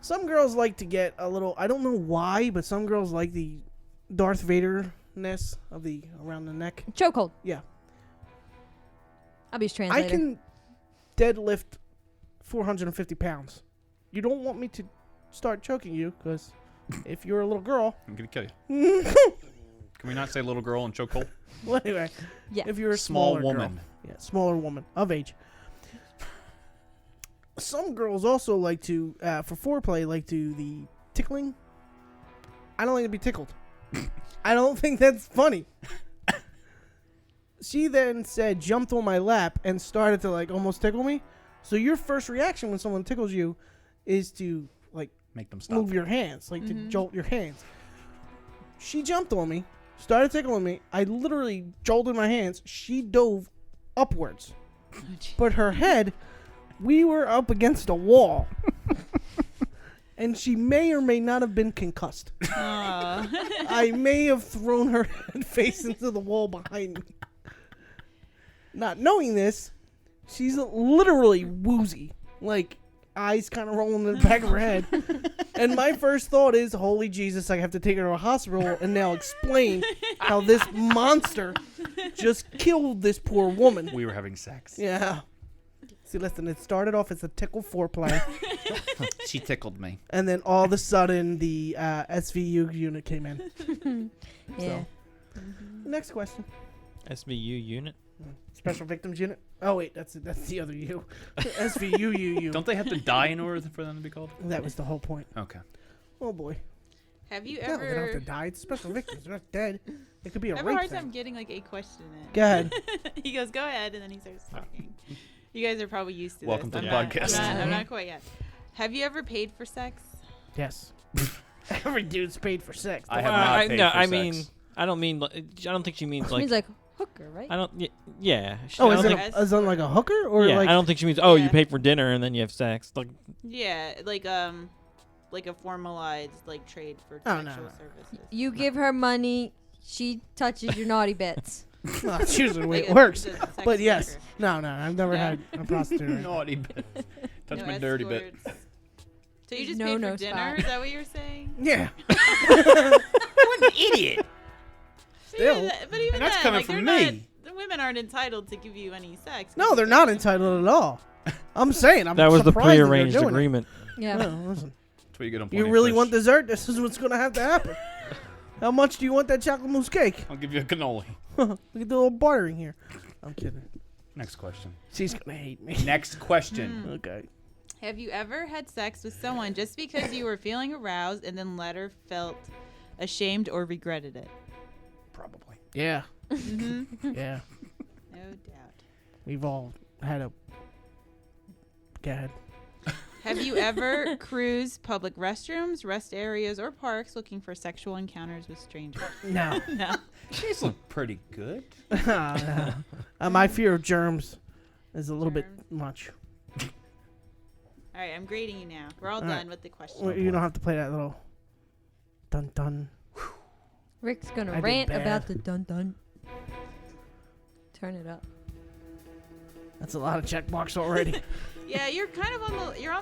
Some girls like to get a little. I don't know why, but some girls like the Darth Vader-ness of the around the neck. Chokehold. Yeah. I'll be his I translator. can deadlift 450 pounds. You don't want me to start choking you, because if you're a little girl. I'm gonna kill you. Can we not say little girl and chokehold? Well, anyway, Yeah. if you're a Small smaller woman. girl. Yeah, smaller woman of age. Some girls also like to, for foreplay, like to the tickling. I don't like to be tickled. I don't think that's funny. She then jumped on my lap and started to like almost tickle me. So your first reaction when someone tickles you is to like Make them stop. move your hands, like to jolt your hands. She jumped on me, started tickling me. I literally jolted my hands. She dove upwards, but her head, we were up against a wall, and she may or may not have been concussed. I may have thrown her head face into the wall behind me. Not knowing this, she's literally woozy, like eyes kind of rolling in the back of her head. And my first thought is, holy Jesus, I have to take her to a hospital and now explain how this monster just killed this poor woman. We were having sex. Yeah. See, listen, it started off as a tickle foreplay, She tickled me. and then all of a sudden the SVU unit came in. Yeah. Next question. SVU unit. Special Victims Unit. Oh wait, that's the other U. SVUUU. Don't they have to die in order for them to be called? That was the whole point. Okay. Oh boy. Have you No, they don't have ever... to die. It's special victims. They're not dead. It could be I a have a rape hard thing. time getting like a question in. Go ahead. He goes, go ahead, and then he starts talking. You guys are probably used to Welcome this. to I'm the not- podcast. I'm not quite yet. Have you ever paid for sex? Yes. Every dude's paid for sex. I have not paid no, for I sex. mean, I don't mean. I don't think she means She like. means like hooker, right? I don't. Yeah. Oh, I is don't it, think, is it like a hooker or yeah, like? I don't think she means. Oh, you Yeah. pay for dinner and then you have sex. Like. Yeah, like a formalized like trade for Oh, sexual no. services. You give her money, she touches your naughty bits. No, it's usually the way Like it a- works. a sex But yes, worker. no, I've never No. had a prostitute. or anything. Naughty bit. Touch No my dirty bit. escorts. So you There's just no pay for no dinner? spot. Is that what you're saying? Yeah. What an idiot. Still. But even And that's then, coming like, from they're me. not, the women aren't entitled to give you any sex. No, they're not entitled at all. I'm saying. I'm That was the surprised that they're prearranged doing it. agreement. Yeah. Oh, listen. That's what you get on You Plenty of really Fish. want dessert? This is what's going to have to happen. How much do you want that chocolate mousse cake? I'll give you a cannoli. Look at the little bartering here. I'm kidding. Next question. She's going to hate me. Next question. Okay. Have you ever had sex with someone just because you were feeling aroused and then later felt ashamed or regretted it? Probably. Yeah. Mm-hmm. Yeah. No doubt. We've all had a... Go ahead. Have you ever cruised public restrooms, rest areas, or parks looking for sexual encounters with strangers? No. No. These look pretty good. My fear of germs is a little bit much. All right, I'm grading you now. We're all All done right. with the question. Well, you don't have to play that little dun dun. Rick's gonna I did rant bad. about the dun dun. Turn it up. That's a lot of checkbox already. Yeah, you're kind of on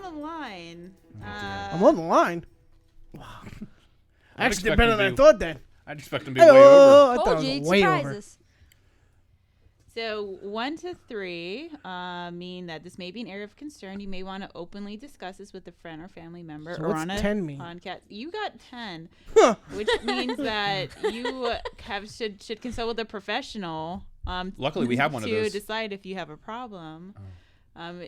the line. I'm on the line. Wow. I actually did expect better him than I to- thought then. I'd expect them to be way over. I thought Told it you, was way over. surprises. So 1 to 3 mean that this may be an area of concern. You may want to openly discuss this with a friend or family member So or what's on a 10 mean? podcast. You got 10, Huh. which means that you should consult with a professional. Luckily, we have one of to those. decide if you have a problem.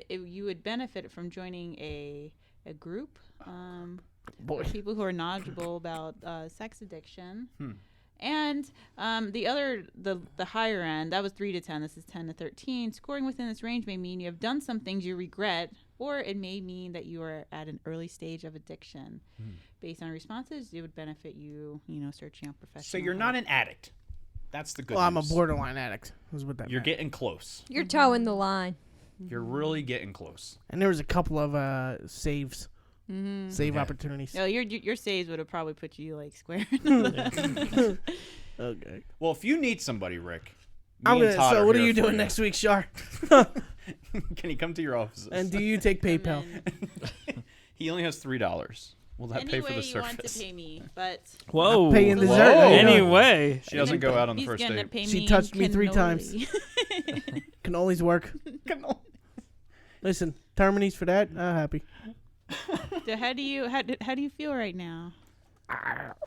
You would benefit from joining a group. Boy. People who are knowledgeable about sex addiction. And the higher end, that was 3 to 10. This is 10 to 13. Scoring within this range may mean you have done some things you regret, or it may mean that you are at an early stage of addiction. Based on responses, it would benefit you, searching out professional. So you're not an addict. That's the good Well, I'm a news. borderline addict. Is what that You're meant. getting close. You're towing the line. You're really getting close. And there was a couple of saves, save Yeah. opportunities. No, your saves would have probably put you like square. Okay. Well, if you need somebody, Rick, I'm me and gonna. Todd So are what are here you for doing next week, Shar? Can he come to your offices? And do you take PayPal? He only has $3. Will that pay for the Anyway, you want service? to pay me, but Whoa. paying dessert. Whoa. There you go. Anyway. She doesn't go out on the he's first gonna date. pay She me touched me 3 times. cannoli. Cannolis work. Listen, Terminies for that. Happy. So how do you feel right now?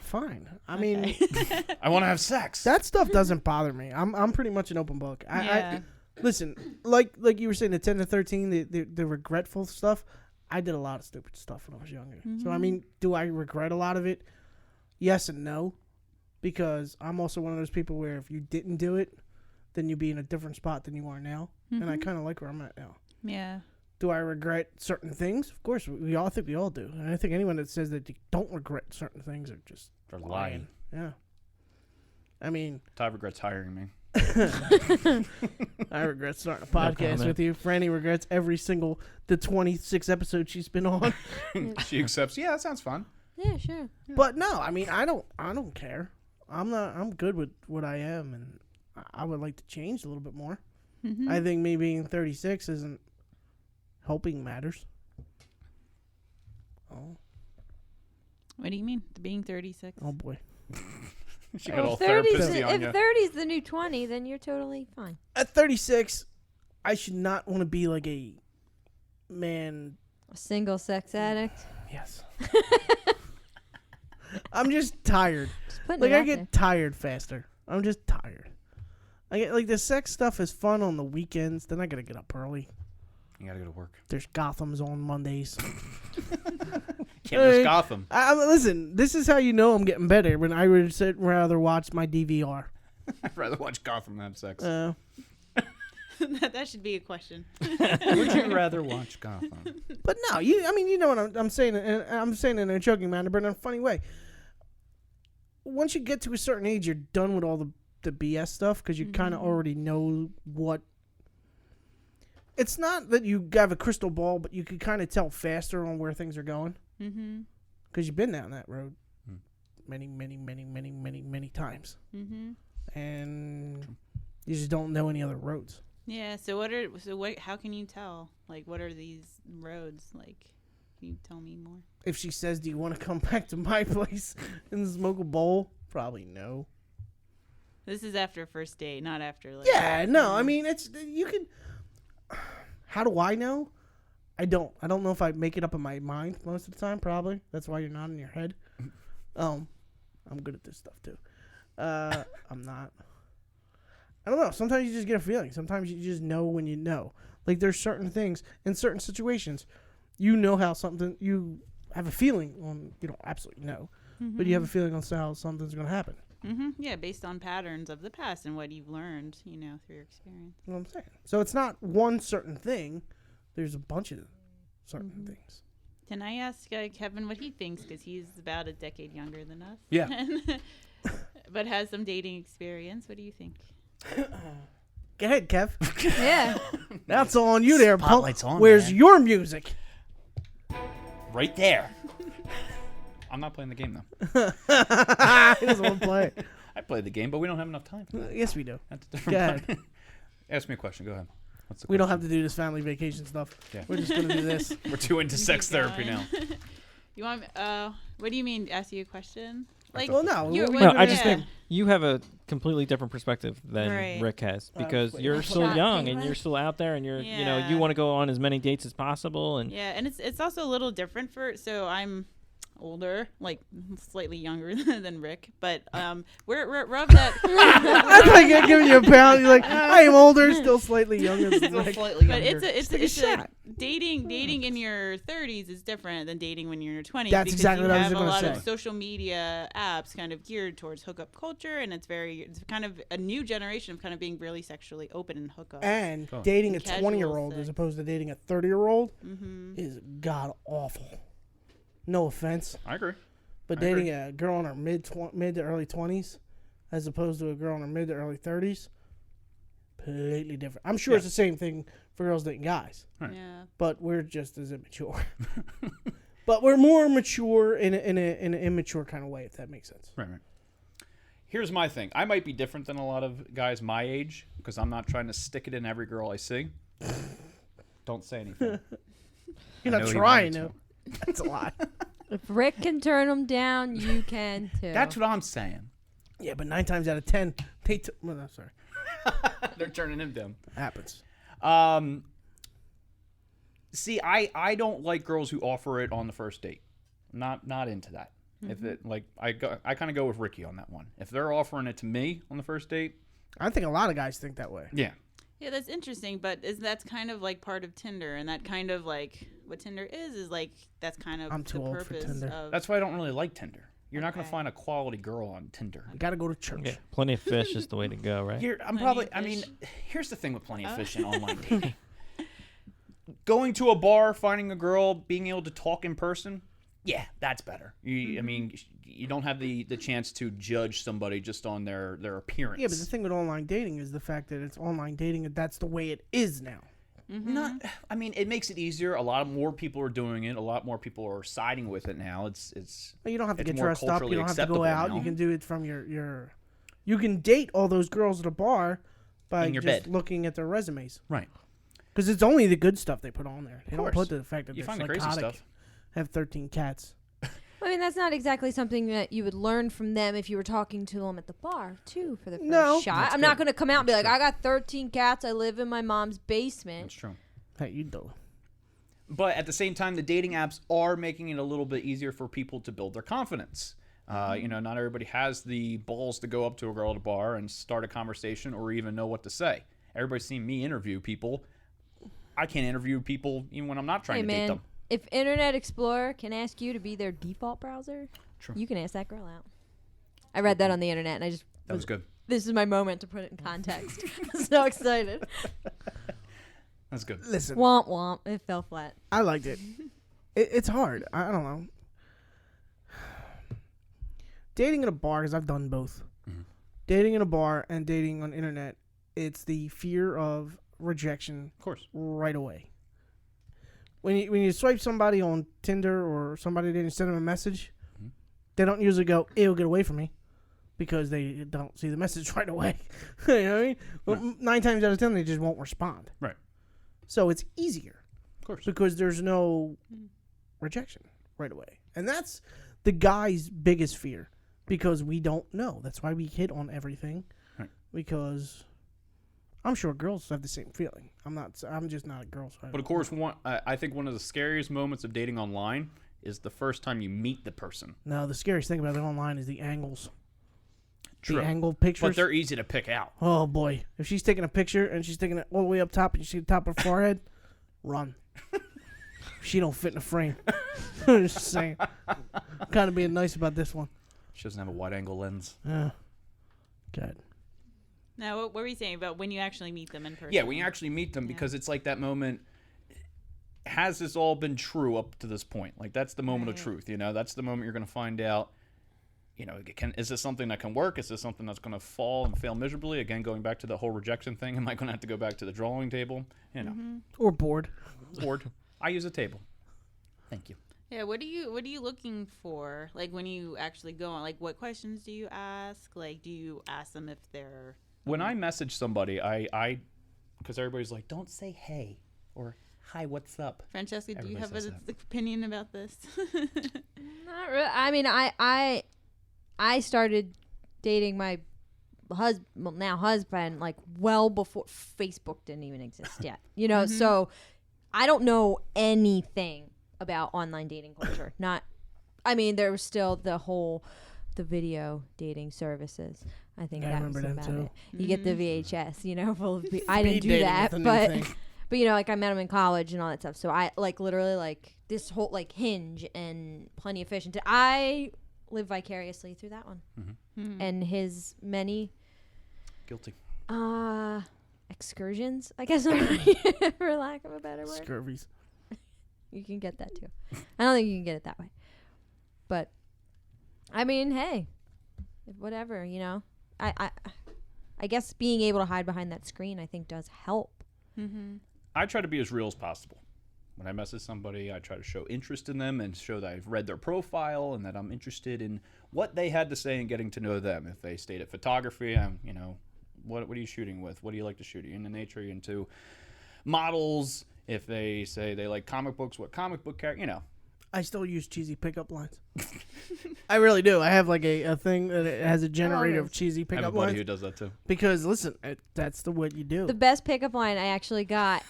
Fine. I mean, I want to have sex. that stuff doesn't bother me. I'm pretty much an open book. Yeah. Listen, like you were saying, the 10 to 13, the regretful stuff. I did a lot of stupid stuff when I was younger. So I mean, do I regret a lot of it? Yes and no, because I'm also one of those people where if you didn't do it, then you'd be in a different spot than you are now. And I kind of like where I'm at now. Yeah. Do I regret certain things? Of course, we all think we all do. And I think anyone that says that you don't regret certain things are just They're lying. Yeah. I mean, Todd regrets hiring me. I regret starting a podcast comment. with you. Franny regrets every single the 26 episodes she's been on. She accepts. Yeah, that sounds fun. Yeah, sure. But no, I mean, I don't care. I'm good with what I am, and I would like to change a little bit more. I think me being 36 isn't helping matters. Oh, What do you mean? Being 36? oh boy. She got all If 30's therapist on if you. 30's the new 20, then you're totally fine. At 36, I should not want to be like a man. A single sex addict. Yes. I'm just tired. Just putting Like it I out get there. tired faster. I'm just tired. I get like the sex stuff is fun on the weekends. Then I gotta get up early. You gotta go to work. There's Gotham's on Mondays. Can't miss Gotham. Listen, this is how you know I'm getting better. When I would rather watch my DVR. I'd rather watch Gotham than have sex. That should be a question. Would you rather watch Gotham? But no, you know what I'm saying, and I'm saying it in a joking manner, but in a funny way. Once you get to a certain age, you're done with all the BS stuff because you kind of already know what. It's not that you have a crystal ball, but you can kind of tell faster on where things are going. Mm-hmm. Because you've been down that road many, many, many, many, many, many times. Mm-hmm. And you just don't know any other roads. Yeah. So how can you tell? Like, what are these roads? Like, can you tell me more? If she says, do you want to come back to my place and smoke a bowl? Probably no. This is after first date, not after like. Yeah, no. I mean, you can. How do I know? I don't know if I make it up in my mind most of the time. Probably that's why you're not in your head. I'm good at this stuff too. I'm not. I don't know. Sometimes you just get a feeling. Sometimes you just know when you know. Like there's certain things in certain situations, you know how something, you have a feeling on, you don't absolutely know, but you have a feeling on how something's going to happen. Yeah, based on patterns of the past and what you've learned, through your experience. You know what I'm saying? So it's not one certain thing. There's a bunch of certain things. Can I ask Kevin what he thinks? Because he's about a decade younger than us. Yeah. But has some dating experience. What do you think? Go ahead, Kev. Yeah. That's on you there, Spotlight's punk. on, Where's man. your music? Right there. I'm not playing the game, though. He doesn't want to play it. I played the game, but we don't have enough time. Yes, we do. That's a Go different ahead. part. Ask me a question. Go ahead. What's the We don't question? have to do this family vacation stuff. Yeah. We're just going to do this. We're too into sex Keep therapy going. now. You want? What do you mean? Ask you a question? Like, Well, no. you- we- No, we- I just yeah. think you have a completely different perspective than Right. Rick has Well, because wait, you're what? still Shot young and anyway. you're still out there and you're you know Yeah. you want to go on as many dates as possible and Yeah, and it's also a little different so I'm older, like slightly younger than Rick, but we're of that. That's like giving you a pound. You're like, I am older, still slightly younger than Rick. But it's Take a a shot. dating in your 30s is different than dating when you're in your 20s. That's because exactly you what I was have a gonna lot say. of social media apps kind of geared towards hookup culture, and it's kind of a new generation of kind of being really sexually open and hookup. And Cool. dating a Casual 20-year-old sex. as opposed to dating a 30-year-old is god awful. No offense, I agree. but I dating agree. a girl in her mid to early 20s as opposed to a girl in her mid to early 30s, completely different. I'm sure it's the same thing for girls dating guys, Yeah. but we're just as immature. But we're more mature in an immature kind of way, if that makes sense. Right. Here's my thing. I might be different than a lot of guys my age because I'm not trying to stick it in every girl I see. Don't say anything. You're I not know you trying wanted to. That's a lie. If Rick can turn them down, you can too. That's what I'm saying. Yeah, but 9 times out of 10, they well, no, sorry. They're turning him down. Happens. See, I don't like girls who offer it on the first date. Not into that. If it like I kind of go with Ricky on that one. If they're offering it to me on the first date, I think a lot of guys think that way. yeah. Yeah, that's interesting, but that's kind of like part of Tinder, and that kind of like what Tinder is like that's kind of I'm too the old for purpose Tinder. of. That's why I don't really like Tinder. You're not going to Okay. find a quality girl on Tinder. You got to go to church. yeah, plenty of fish is the way to go, right? I'm Plenty probably. of I mean, fish. here's the thing with plenty of fish and online dating. Going to a bar, finding a girl, being able to talk in person, yeah, that's better. I mean, you don't have the chance to judge somebody just on their appearance. Yeah, but the thing with online dating is the fact that it's online dating and that's the way it is now. Not. I mean, it makes it easier. A lot more people are doing it. A lot more people are siding with it now. It's. Well, you don't have to It's get more dressed up. You culturally don't have to acceptable go out. now. You can do it from your. You can date all those girls at a bar by In your just bed. looking at their resumes. right. Because it's only the good stuff they put on there. They don't course. put the fact that You they're find the crazy psychotic, stuff. have 13 cats. I mean, that's not exactly something that you would learn from them if you were talking to them at the bar, too, for the first No. shot. That's I'm not good. going to come out and be like, I got 13 cats. I live in my mom's basement. That's true. Hey, you do. But at the same time, the dating apps are making it a little bit easier for people to build their confidence. Not everybody has the balls to go up to a girl at a bar and start a conversation or even know what to say. Everybody's seen me interview people. I can't interview people even when I'm not trying Hey, to date man, them. if Internet Explorer can ask you to be their default browser, True. you can ask that girl out. I read that on the internet, and I just That was good. This is my moment to put it in context. I'm so excited. That's good. Listen, Womp womp. It fell flat. I liked it. It's hard. I don't know. Dating in a bar, because I've done both. Dating in a bar and dating on internet, it's the fear of rejection Of course. right away. When you swipe somebody on Tinder or somebody didn't send them a message, they don't usually go, "Ew, get away from me," because they don't see the message right away. You know what I mean? Well, 9 times out of 10, they just won't respond. Right. So it's easier Of course. because there's no rejection right away, and that's the guy's biggest fear because we don't know. That's why we hit on everything, Right. because I'm sure girls have the same feeling. I'm just not a girl. So But of course, I think one of the scariest moments of dating online is the first time you meet the person. No, the scariest thing about it online is the angles. True. The angle pictures. But they're easy to pick out. Oh boy, if she's taking a picture and she's taking it all the way up top and you see the top of her forehead, run. She don't fit in a frame. I'm just saying. I'm kind of being nice about this one. She doesn't have a wide-angle lens. Yeah. Good. Now, what were you saying about when you actually meet them in person? Yeah, when you actually meet them, because it's like that moment. Has this all been true up to this point? Like, that's the moment of truth, you know? That's the moment you're going to find out, you know, is this something that can work? Is this something that's going to fall and fail miserably? Again, going back to the whole rejection thing, am I going to have to go back to the drawing table? You know. Or bored. Bored. I use a table. Thank you. Yeah, what are you looking for? Like, when you actually go on, like, what questions do you ask? Like, do you ask them if they're... When I message somebody, I because everybody's like, don't say hey or hi, what's up? Francesca, do you Everybody have says an that. opinion about this? Not really. I mean, I started dating my now husband like well before Facebook didn't even exist yet. You know, so I don't know anything about online dating culture. I mean, there was still the video dating services. I think I that was remember them about too. it. You get the VHS, you know, full of I didn't Speed do dating that, is the new but thing. but you know, like I met him in college and all that stuff. So I like literally like this whole like Hinge and Plenty of Fish, and I live vicariously through that one and his many Guilty. excursions, I guess, for lack of a better word. Scurvies. You can get that too. I don't think you can get it that way, but I mean, hey, whatever, you know. I guess being able to hide behind that screen, I think, does help. I try to be as real as possible. When I message somebody, I try to show interest in them and show that I've read their profile and that I'm interested in what they had to say and getting to know them. If they stayed at photography, you know, what are you shooting with? What do you like to shoot? Are you into nature? Are you into models? If they say they like comic books, what comic book character? You know. I still use cheesy pickup lines. I really do. I have like a thing that it has a generator of cheesy I have a pickup buddy lines. who does that too. Because listen, that's what you do. The best pickup line I actually got,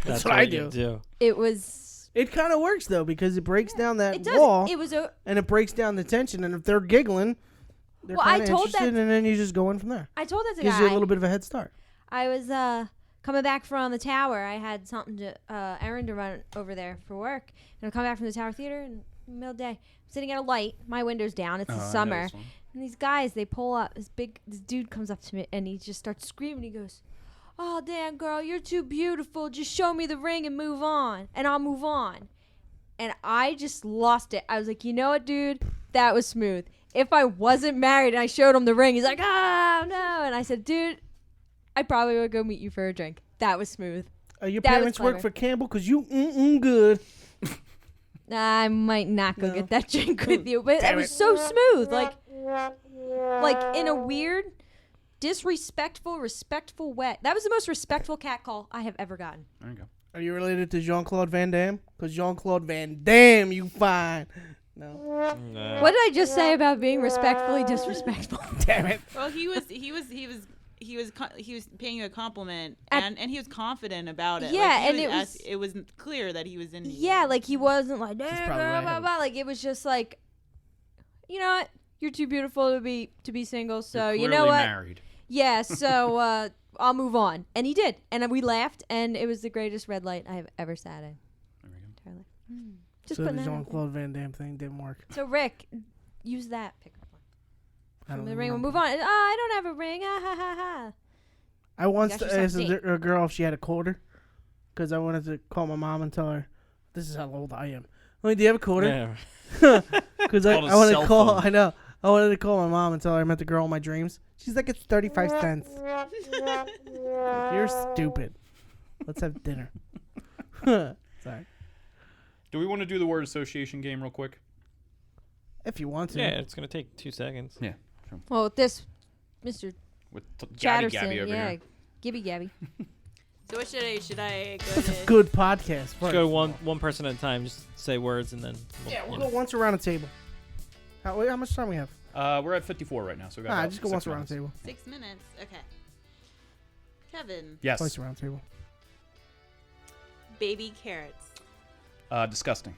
That's what I you do. it was It kind of works though because it breaks down that it does. wall It was a and it breaks down the tension. And if they're giggling, they're Well, I kind of told interested, that- and then you just go in from there. I told that to Gives guy. you a little bit of a head start. I was coming back from the tower. I had something to errand to run over there for work, and I'm coming back from the Tower Theater in the middle of the day. I'm sitting at a light. My window's down. It's the summer, and these guys they pull up. This dude comes up to me, and he just starts screaming. He goes, "Oh damn girl, you're too beautiful. Just show me the ring and move on, and I'll move on." And I just lost it. I was like, you know what, dude? That was smooth. If I wasn't married and I showed him the ring, he's like, oh no. And I said, dude, I probably would go meet you for a drink. That was smooth. Your That was parents work clever. for Campbell because you good. I might not go No. get that drink with you, but Damn it was it. so smooth. Like in a weird, disrespectful, respectful way. That was the most respectful cat call I have ever gotten. There you go. Are you related to Jean-Claude Van Damme? Because Jean-Claude Van Damme, you fine. No. What did I just say about being respectfully disrespectful? Damn it. Well, he was paying you a compliment, and he was confident about it. Yeah, Like, he and it was clear that he was into you. Yeah, like he wasn't like, probably blah, right. blah, blah. Like it was just like, you know what? You're too beautiful to be single, so You're you know clearly what? married. Yeah, so I'll move on. And he did. And we laughed, and it was the greatest red light I have ever sat in. There we go. Entire life. Just So the putting that out there. Jean-Claude Van Damme thing didn't work. So Rick, use that pickup line. I From don't the ring, we'll remember. move on. Oh, I don't have a ring. Ah, ha, ha, ha. I once Got yourself asked a date. a girl if she had a quarter because I wanted to call my mom and tell her, this is how old I am. Like, do you have a quarter? Yeah. Because I Called a wanted cell to call. phone. I know. I wanted to call my mom and tell her I met the girl in my dreams. She's like, it's 35 cents. You're stupid. Let's have dinner. Sorry. Do we want to do the word association game real quick? If you want to. Yeah, it's gonna take 2 seconds. Yeah. Well, with this, Mr. With Gabby Chatterson, Gabby over yeah, here. Gibby Gabby. So what should I go It's a to? good podcast. Just First. go one person at a time. Just say words and then. We'll go once around the table. How much time we have? We're at 54 right now, so we got about Just go 6 once around minutes. the table. 6 minutes. Okay. Kevin. Yes. Place around table. Baby carrots. Disgusting.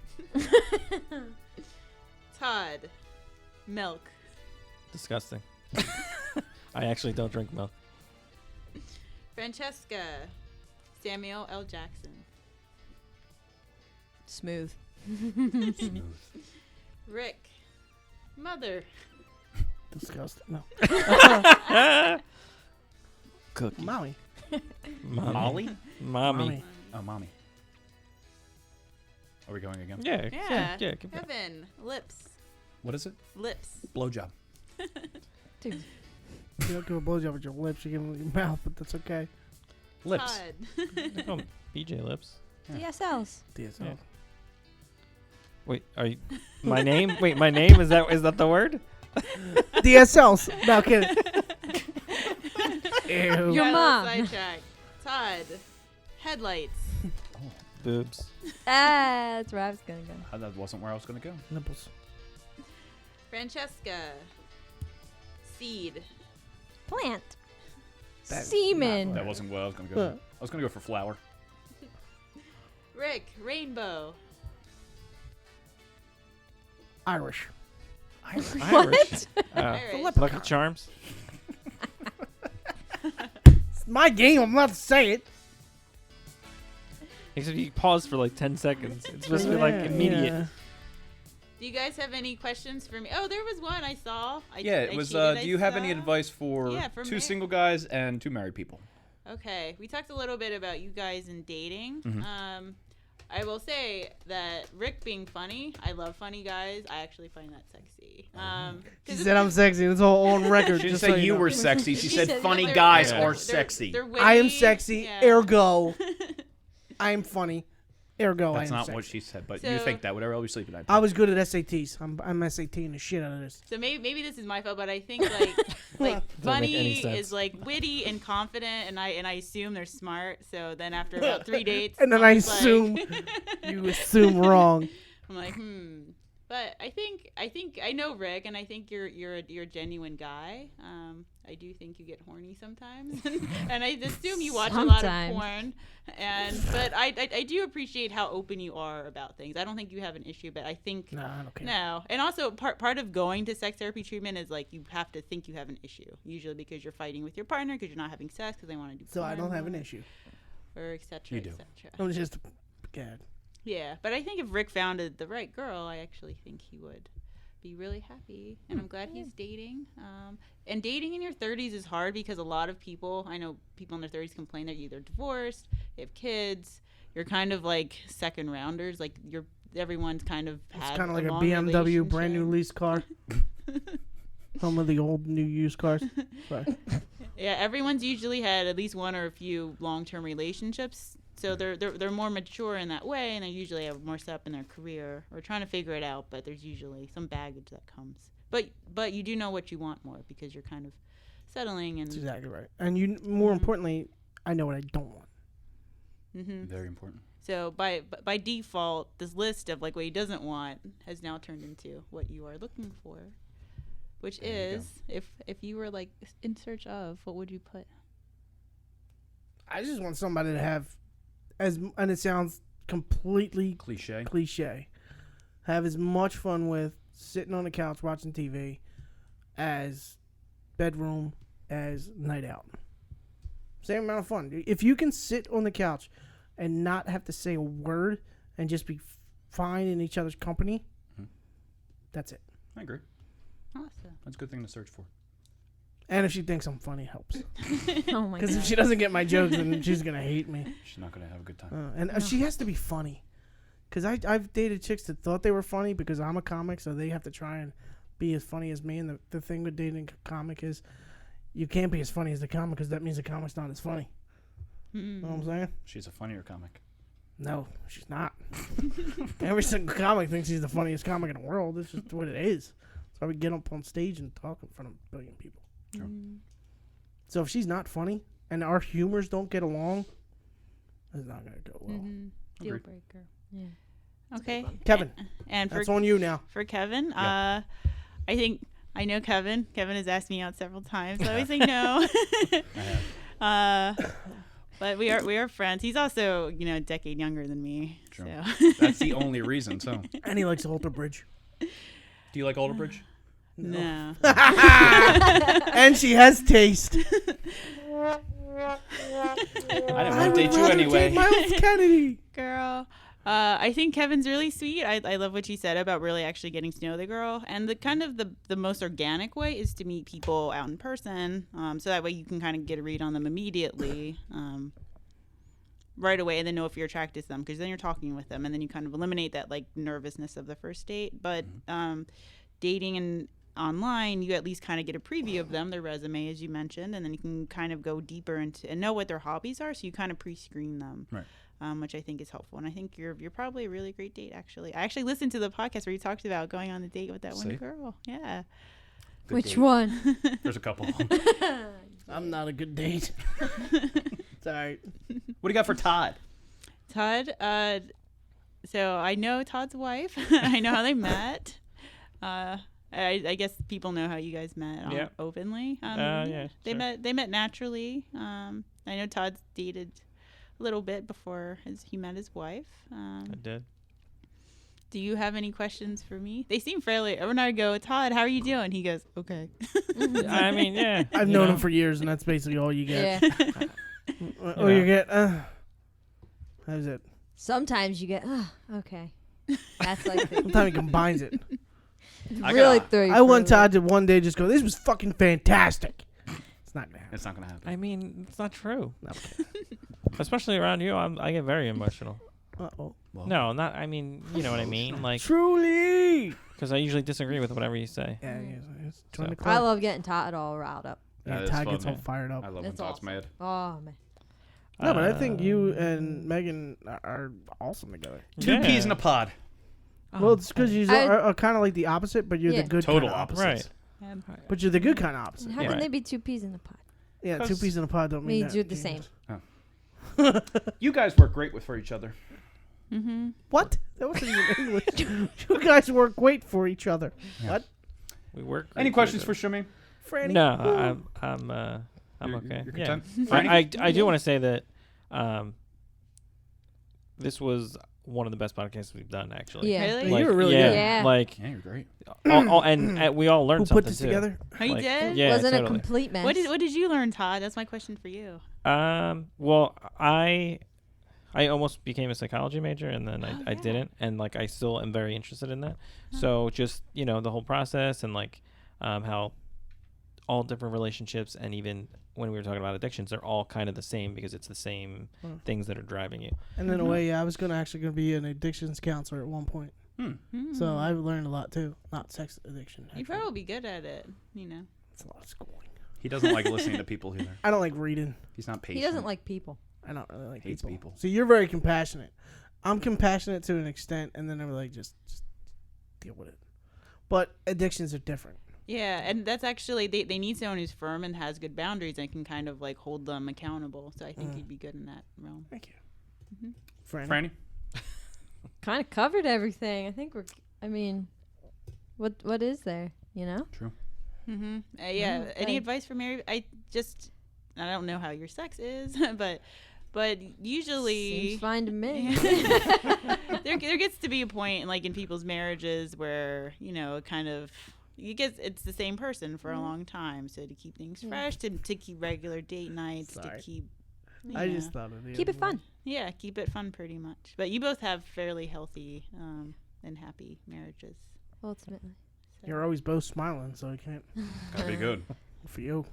Todd. Milk. Disgusting. I actually don't drink milk. Francesca. Samuel L. Jackson. Smooth. Rick. Mother. Disgusting. No. Cookie. Mommy. Molly? Mommy. Oh, mommy. Are we going again? Yeah. Yeah. Yeah. Keep going. Kevin. Lips. What is it? Lips. Blowjob. Dude. You don't give a blowjob with your lips. You give it with your mouth, but that's okay. Lips. Todd. They call 'em BJ lips. DSLs. DSL. Yeah. Wait, are you my name? Wait, my name is that the word? DSLs. No kidding. Ew. Your Got a little mom. Sidetrack. Todd. Headlights. Boobs. That's where I was gonna go. That wasn't where I was going to go. Nipples. Francesca. Seed. Plant. That's Semen. That wasn't what I was going to go for. I was going to go for flower. Rick. Rainbow. Irish. Irish. Irish. Lucky Charms. It's my game. I'm not to say it. Except you pause for like 10 seconds. It's supposed to be like immediate. Yeah. Do you guys have any questions for me? Oh, there was one I saw. It was, do you have any advice for Yeah, for two ma- single guys and two married people? Okay, we talked a little bit about you guys and dating. Mm-hmm. I will say that Rick being funny, I love funny guys. I actually find that sexy. She said I'm sexy. It's all on record. She didn't just say so you know. were sexy. She said said funny they're- guys they're- are they're- sexy. they're I am witty. sexy. Yeah. Ergo, I am funny. Ergo, That's I am not sexy. what she said, but you So- think that. Whatever else you're sleeping at. I was good at SATs. I'm SATing the shit out of this. So maybe this is my fault, but I think like make any funny sense. is like witty and confident, and I assume they're smart. So then after about 3 dates, And then I'm I just like- assume you assume wrong. I'm like, But I think I know Rick, and I think you're a genuine guy. I do think you get horny sometimes, and I assume you watch a lot of Sometimes. porn. But I do appreciate how open you are about things. I don't think you have an issue, but I think No, I don't care. no. And also part of going to sex therapy treatment is like you have to think you have an issue, usually because you're fighting with your partner because you're not having sex because they want to do. So I porn don't have an more, issue. or etc. You do. etc. I'm just God. Yeah, but I think if Rick found the right girl, I actually think he would be really happy. And I'm glad he's dating. And dating in your 30s is hard because a lot of people, I know people in their 30s complain they're either divorced, they have kids. You're kind of like second rounders. Like everyone's kind of It's had kind of like a long BMW brand new relationship. lease car. Some of the old new used cars. Sorry. Yeah, everyone's usually had at least one or a few long-term relationships. So they're more mature in that way, and they usually have more step in their career or trying to figure it out. But there's usually some baggage that comes. But you do know what you want more because you're kind of settling and. That's exactly right. And you, more importantly, I know what I don't want. Very important. So by default, this list of like what he doesn't want has now turned into what you are looking for, which There you is if you were like in search of, what would you put? I just want somebody to have, and it sounds completely Cliche. have as much fun with sitting on the couch watching TV as bedroom as night out. Same amount of fun. If you can sit on the couch and not have to say a word and just be fine in each other's company, that's it. I agree. Awesome. That's a good thing to search for. And if she thinks I'm funny, it helps. Oh my Because god. if she doesn't get my jokes, then she's going to hate me. She's not going to have a good time. And she has to be funny. Because I've dated chicks that thought they were funny because I'm a comic, so they have to try and be as funny as me. And the thing with dating a comic is you can't be as funny as the comic because that means the comic's not as funny. You know what I'm saying? She's a funnier comic. No, she's not. Every single comic thinks he's the funniest comic in the world. That's just what it is. That's why we get up on stage and talk in front of a billion people. True. So if she's not funny and our humors don't get along, it's not going to go well. Deal Agreed. breaker. Yeah. Okay. Kevin, And for that's on you now. for Kevin, Yeah. I think I know Kevin. Kevin has asked me out several times. So I always say no. But we are friends. He's also, a decade younger than me. True. So. That's the only reason. So, And he likes Alter Bridge. do you like Alter Bridge? No. And she has taste. I didn't want to date you anyway. Miles Kennedy. Girl. I think Kevin's really sweet. I love what you said about really actually getting to know the girl. And the kind of the most organic way is to meet people out in person. So that way you can kind of get a read on them immediately. Right away, and then know if you're attracted to them, because then you're talking with them, and then you kind of eliminate that like nervousness of the first date. But dating and online, you at least kind of get a preview of them, their resume, as you mentioned, and then you can kind of go deeper into and know what their hobbies are, so you kind of pre-screen them, right? Which I think is helpful. And I think you're probably a really great date. Actually, I actually listened to the podcast where you talked about going on a date with that one girl. Yeah. Good Which date. one? There's a couple. I'm not a good date. It's all right. What do you got for Todd? Todd, so I know Todd's wife. I know how they met. I guess people know how you guys met openly. Yeah, they met naturally. I know Todd's dated a little bit before he met his wife. I did. Do you have any questions for me? They seem fairly. When I go, Todd, how are you doing? He goes, okay. I mean, yeah. I've known him for years, and that's basically all you get. Yeah. Or you get, how's it? Sometimes you get, okay. That's like the Sometimes he combines it. really throw you I for a want loop. Todd to one day just go, this was fucking fantastic. It's not going to happen. It's not gonna happen. I mean, it's not true. Okay. Especially around you, I get very emotional. Uh-oh. Well, No, not. I mean, you know what I mean. Like, Truly. because I usually disagree with whatever you say. Yeah, it's join So- the club. I love getting Todd all riled up. Yeah, That is Todd fun, gets all man. fired up. I love when That's Todd's awesome. mad. Oh man. No, but I think you and Megan are awesome together. Two peas in a pod. Well, it's because you I- are kind of like the opposite, but you're Yeah. the good Total kind of opposites. Right. But you're the good kind of opposite. How Yeah. can Right. they be two peas in a pod? Yeah, two 'Cause- peas in a pod don't mean Means that. you're the same. You guys work great for each other. Mm-hmm. What? That wasn't even English. You guys work great for each other. What? We work. Any questions for Charmaine? Franny? No, I'm You're- okay. you're Yeah. content? Franny? I do want to say that this was one of the best podcasts we've done, actually. Yeah. Really? You were really yeah, good. Yeah. Like, Yeah, you're great. and we all learned Who something put this too. together? Oh, you Like, did? Yeah, Wasn't a totally. complete mess. What did you learn, Todd? That's my question for you. Well, I almost became a psychology major, and then I yeah. didn't, and like I still am very interested in that. So just the whole process and like how all different relationships, and even when we were talking about addictions, they're all kind of the same because it's the same things that are driving you. And in a way, I was actually going to be an addictions counselor at one point. So I've learned a lot too. Not sex addiction. You actually. probably be good at it, It's a lot of schooling. He doesn't like listening to people either. I don't like reading. He's not patient. He doesn't like people. I don't really like Hates people. So you're very compassionate. I'm compassionate to an extent, and then I'm like, just deal with it. But addictions are different. Yeah, and that's actually they need someone who's firm and has good boundaries and can kind of like hold them accountable. So I think you'd be good in that realm. Thank you. Franny? Franny? Kind of covered everything. I think I mean, what is there? True. Mm-hmm. Yeah. Mm, Any okay. advice for Mary? I don't know how your sex is, but usually Seems fine to me. there gets to be a point like in people's marriages where kind of it's the same person for a long time. So to keep things fresh, to keep regular date nights, Sorry. to keep. I just thought of the Keep other it fun. Yeah, keep it fun pretty much. But you both have fairly healthy and happy marriages. Ultimately. So. You're always both smiling, so I can't. Gotta be good. For you.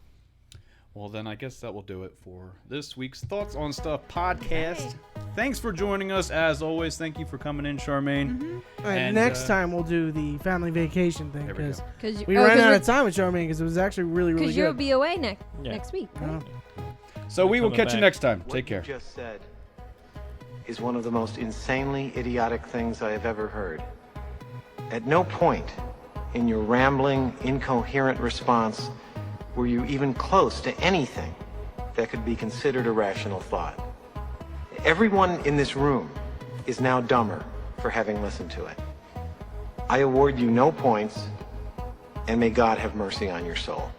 Well, then I guess that will do it for this week's Thoughts on Stuff podcast. Thanks for joining us. As always, thank you for coming in, Charmaine. All right, And, next time we'll do the family vacation thing There we go. because we ran out of time with Charmaine because it was actually really Because good. you'll be away next Yeah. week. Right? So we will coming catch you back. next time. What Take care. you just said is one of the most insanely idiotic things I have ever heard. At no point in your rambling, incoherent response were you even close to anything that could be considered a rational thought. Everyone in this room is now dumber for having listened to it. I award you no points, and may God have mercy on your soul.